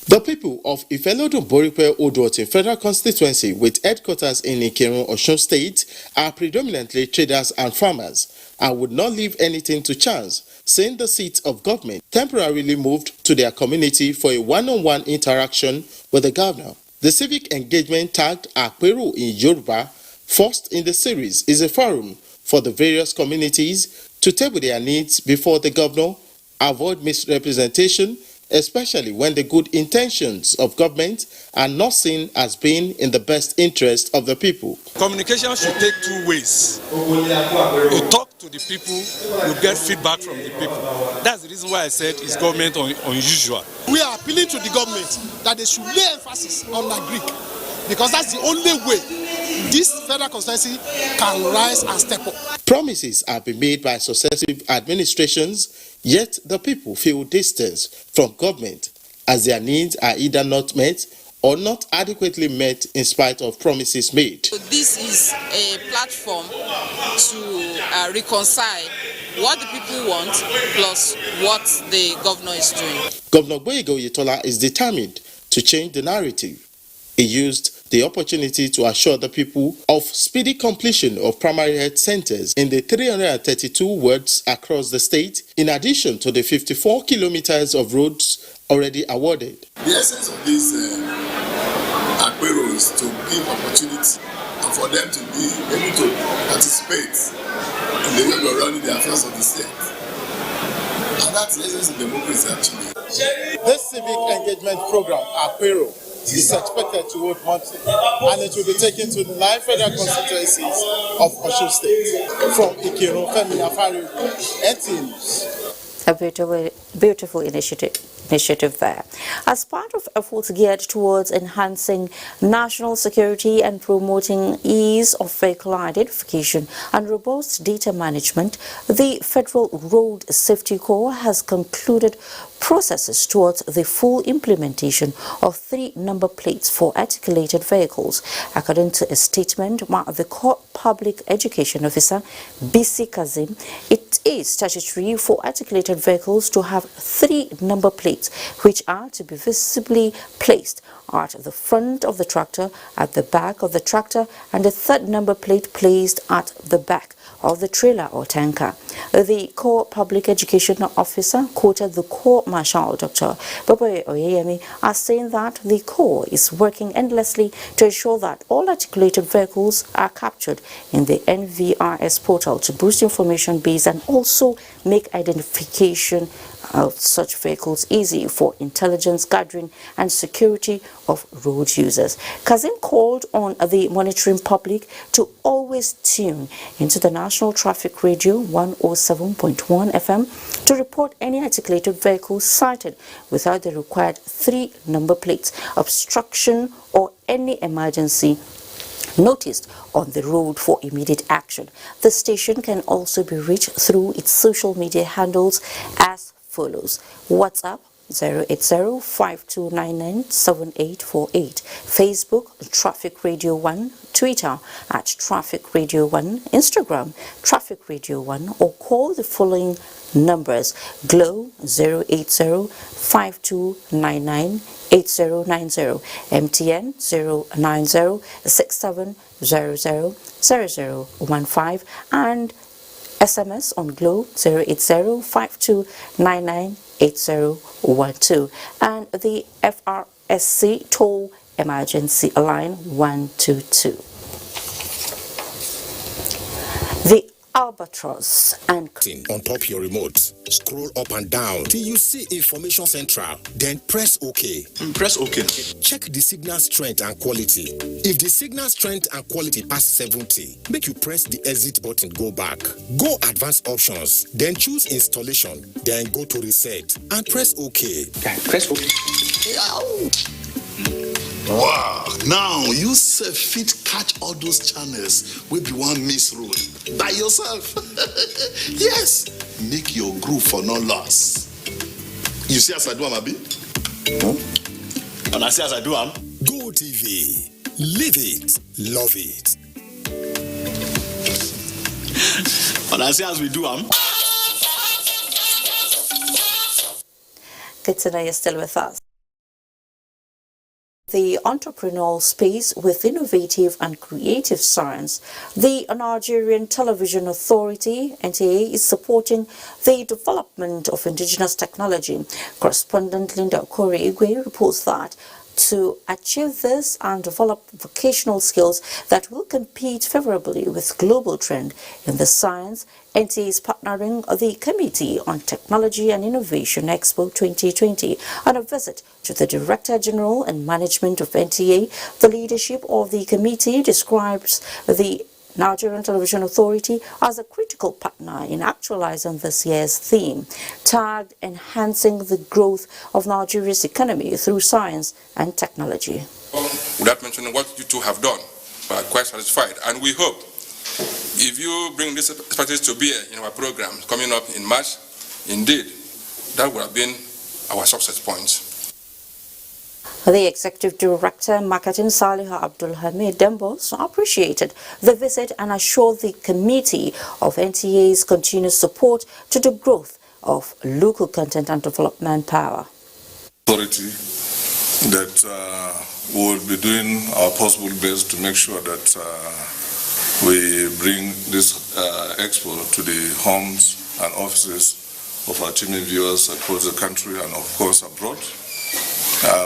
Speaker 5: The people of Ifelodun Boripe Odotin Federal Constituency with headquarters in Ikirun, Osun State are predominantly traders and farmers and would not leave anything to chance, seeing the seat of government temporarily moved to their community for a one-on-one interaction with the governor. The civic engagement tagged Akpeiro in Yoruba, first in the series, is a forum for the various communities to table their needs before the governor, avoid misrepresentation, especially when the good intentions of government are not seen as being in the best interest of the people.
Speaker 6: Communication should take 2 ways. You talk to the people, you get feedback from the people. That's the reason why I said it's government unusual.
Speaker 7: We are appealing to the government that they should lay emphasis on Agric, because that's the only way this federal constituency can rise and step up.
Speaker 5: Promises have been made by successive administrations, yet the people feel distance from government as their needs are either not met or not adequately met in spite of promises made.
Speaker 9: So this is a platform to reconcile what the people want plus what the governor is doing.
Speaker 5: Governor Boyega Oyetola is determined to change the narrative. He used the opportunity to assure the people of speedy completion of primary health centers in the 332 wards across the state, in addition to the 54 kilometers of roads already awarded.
Speaker 18: The essence of this Akpeiro is to give opportunity and for them to be able to participate in the way we're running the affairs of the state. And that's the essence of democracy actually.
Speaker 5: This civic engagement program, Akpeiro, is expected to hold monthly, and it will be taken to the 9 federal constituencies of Osun State. From Ikirun, Femi Afari, NTA News.
Speaker 1: A beautiful initiative there. As part of efforts geared towards enhancing national security and promoting ease of vehicle identification and robust data management, the Federal Road Safety Corps has concluded processes towards the full implementation of 3 number plates for articulated vehicles. According to a statement by the Corps Public Education Officer, BC Kazim, it is statutory for articulated vehicles to have 3 number plates, which are to be visibly placed at the front of the tractor, at the back of the tractor, and a 3rd number plate placed at the back of the trailer or tanker. The Corps Public Education Officer quoted the Corps Marshal Dr. Buba Oyeyemi as saying that the Corps is working endlessly to ensure that all articulated vehicles are captured in the NVRS portal to boost information base and also make identification of such vehicles easy for intelligence gathering and security of road users. Kazim called on the monitoring public to always tune into the National Traffic Radio 107.1 FM to report any articulated vehicles sighted without the required 3 number plates, obstruction or any emergency noticed on the road for immediate action. The station can also be reached through its social media handles as follows: WhatsApp 080-5299-7848, Facebook Traffic Radio 1, Twitter at Traffic Radio 1, Instagram Traffic Radio 1, or call the following numbers: Glow 080-5299-8090, MTN 090-6700-0015, and SMS on Glow 080-5299-8012, and the FRSC toll emergency line 122. The albatross and
Speaker 8: on top your remote, scroll up and down till you see information central, then press OK. Press OK. Check the signal strength and quality. If the signal strength and quality pass 70, make you press the exit button, go back. Go advanced options, then choose installation, then go to reset and press OK. Press OK.
Speaker 18: Wow, now you fit catch all those channels with the one miss road by yourself. Yes, make your group for no loss. You see as I do, Abi? And I see as I do,
Speaker 8: Go TV, live it, love it.
Speaker 18: And I see as we do,
Speaker 1: Good to know you're still with us. The entrepreneurial space with innovative and creative science, the Nigerian Television Authority, NTA, is supporting the development of indigenous technology. Correspondent Linda Okori-Igwe reports that to achieve this and develop vocational skills that will compete favorably with global trend in the science, NTA is partnering the Committee on Technology and Innovation Expo 2020 on a visit to the Director General and Management of NTA. The leadership of the committee describes the Nigerian Television Authority as a critical partner in actualizing this year's theme, tagged Enhancing the Growth of Nigeria's Economy Through Science and Technology.
Speaker 10: Without mentioning what you two have done, we are quite satisfied, and we hope if you bring this expertise to bear in our program coming up in March, indeed, that would have been our success points.
Speaker 1: The Executive Director, Marketing Saliha Abdul Hamid Dembos, appreciated the visit and assured the committee of NTA's continued support to the growth of local content and development power.
Speaker 11: Authority that will be doing our possible best to make sure that we bring this expo to the homes and offices of our TV viewers across the country and of course abroad.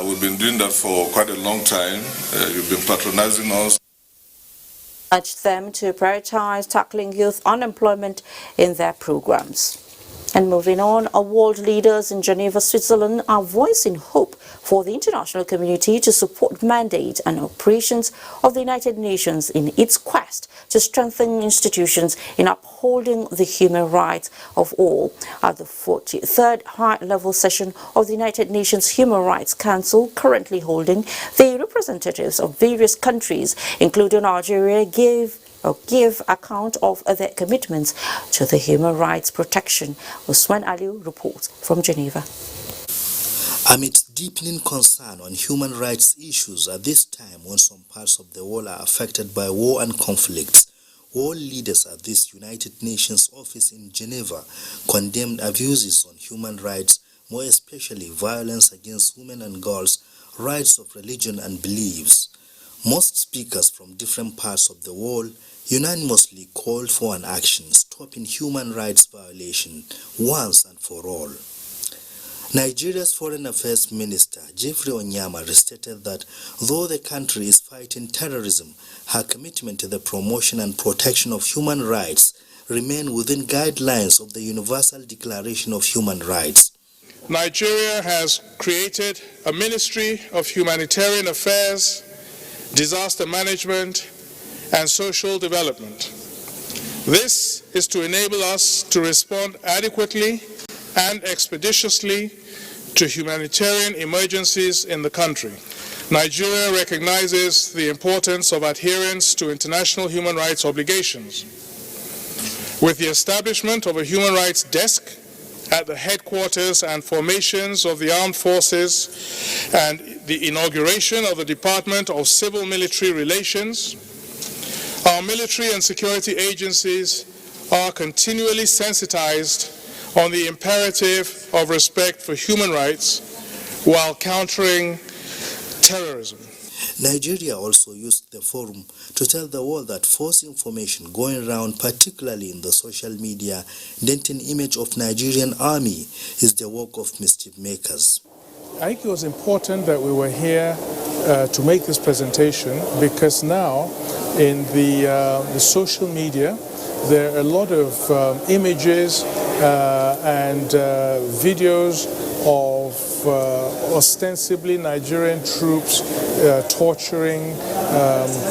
Speaker 11: We've been doing that for quite a long time. You've been patronizing us.
Speaker 1: Urged them to prioritize tackling youth unemployment in their programs. And moving on, world leaders in Geneva, Switzerland are voicing hope for the international community to support mandate and operations of the United Nations in its quest to strengthen institutions in upholding the human rights of all. At the 43rd high-level session of the United Nations Human Rights Council, currently holding, the representatives of various countries, including Nigeria, give account of their commitments to the human rights protection. Usman Aliu reports from Geneva.
Speaker 13: Amidst deepening concern on human rights issues at this time when some parts of the world are affected by war and conflicts, world leaders at this United Nations office in Geneva condemned abuses on human rights, more especially violence against women and girls, rights of religion and beliefs. Most speakers from different parts of the world unanimously called for an action stopping human rights violation once and for all. Nigeria's Foreign Affairs Minister, Jeffrey Onyama, stated that though the country is fighting terrorism, her commitment to the promotion and protection of human rights remain within guidelines of the Universal Declaration of Human Rights.
Speaker 2: Nigeria has created a Ministry of Humanitarian Affairs, Disaster Management, and Social Development. This is to enable us to respond adequately and expeditiously to humanitarian emergencies in the country. Nigeria recognizes the importance of adherence to international human rights obligations. With the establishment of a human rights desk at the headquarters and formations of the armed forces and the inauguration of the Department of Civil-Military Relations, our military and security agencies are continually sensitized on the imperative of respect for human rights while countering terrorism.
Speaker 13: Nigeria also used the forum to tell the world that false information going around, particularly in the social media, denting image of Nigerian army is the work of mischief makers.
Speaker 2: I think it was important that we were here to make this presentation because now in the social media there are a lot of images and videos of ostensibly Nigerian troops torturing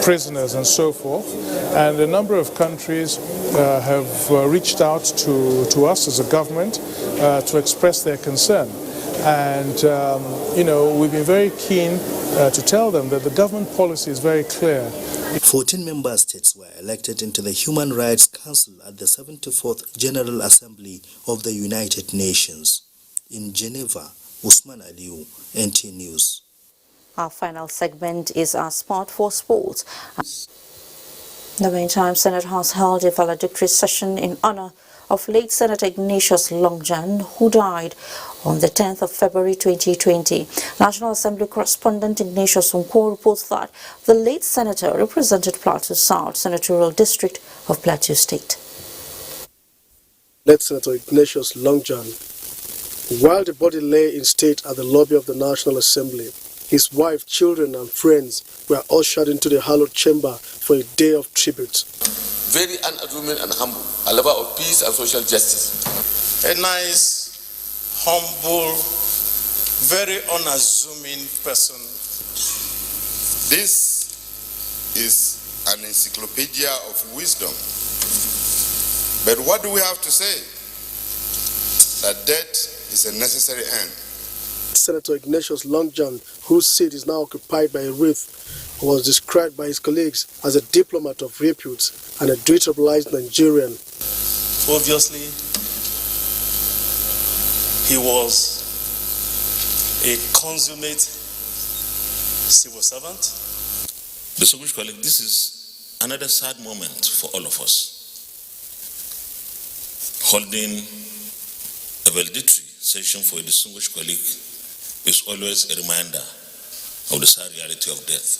Speaker 2: prisoners and so forth. And a number of countries have reached out to us as a government to express their concern. And, you know, we've been very keen to tell them that the government policy is very clear.
Speaker 13: 14 member states were elected into the Human Rights Council at the 74th General Assembly of the United Nations. In Geneva, Usman Aliu, NT News.
Speaker 1: Our final segment is our Spot for Sports. In the meantime, Senate has held a valedictory session in honor of late Senator Ignatius Longjan, who died on the 10th of February 2020. National Assembly correspondent Ignatius Unko reports that the late senator represented Plateau South Senatorial District of Plateau State.
Speaker 4: Late Senator Ignatius Longjan, while the body lay in state at the lobby of the National Assembly, his wife, children and friends were ushered into the hallowed chamber for a day of tribute.
Speaker 14: Very unassuming and humble, a lover of peace and social justice.
Speaker 16: A nice, humble, very unassuming person.
Speaker 22: This is an encyclopedia of wisdom. But what do we have to say? That death is a necessary end.
Speaker 4: Senator Ignatius Longjan, whose seat is now occupied by a wreath, was described by his colleagues as a diplomat of repute and a detribalized Nigerian.
Speaker 16: Obviously, he was a consummate civil servant.
Speaker 23: Distinguished colleague, this is another sad moment for all of us. Holding a valedictory session for a distinguished colleague is always a reminder of the sad reality of death.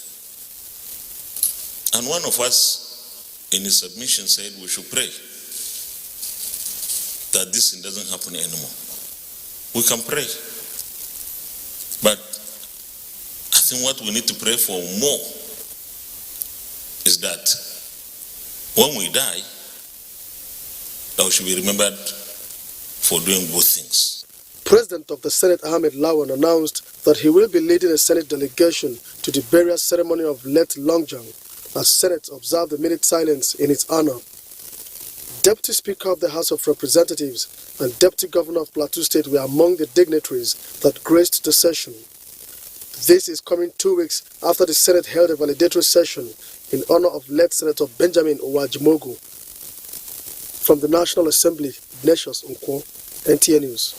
Speaker 23: And one of us in his submission said we should pray that this thing doesn't happen anymore. We can pray. But I think what we need to pray for more is that when we die, that we should be remembered for doing good things.
Speaker 4: President of the Senate, Ahmed Lawan, announced that he will be leading a Senate delegation to the burial ceremony of late Longjan as Senate observed the minute silence in its honor. Deputy Speaker of the House of Representatives and Deputy Governor of Plateau State were among the dignitaries that graced the session. This is coming 2 weeks after the Senate held a valedictory session in honor of late Senator Benjamin Owajimogu. From the National Assembly, Ignatius Unko, NTA News.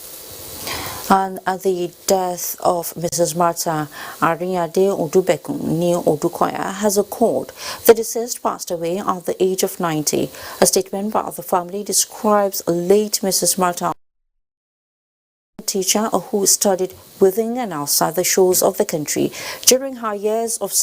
Speaker 1: And at the death of Mrs. Martha Ariade Odubekun Ni Odukoya has occurred. The deceased passed away at the age of 90. A statement by the family describes late Mrs. Martha, a teacher who studied within and outside the shores of the country during her years of service.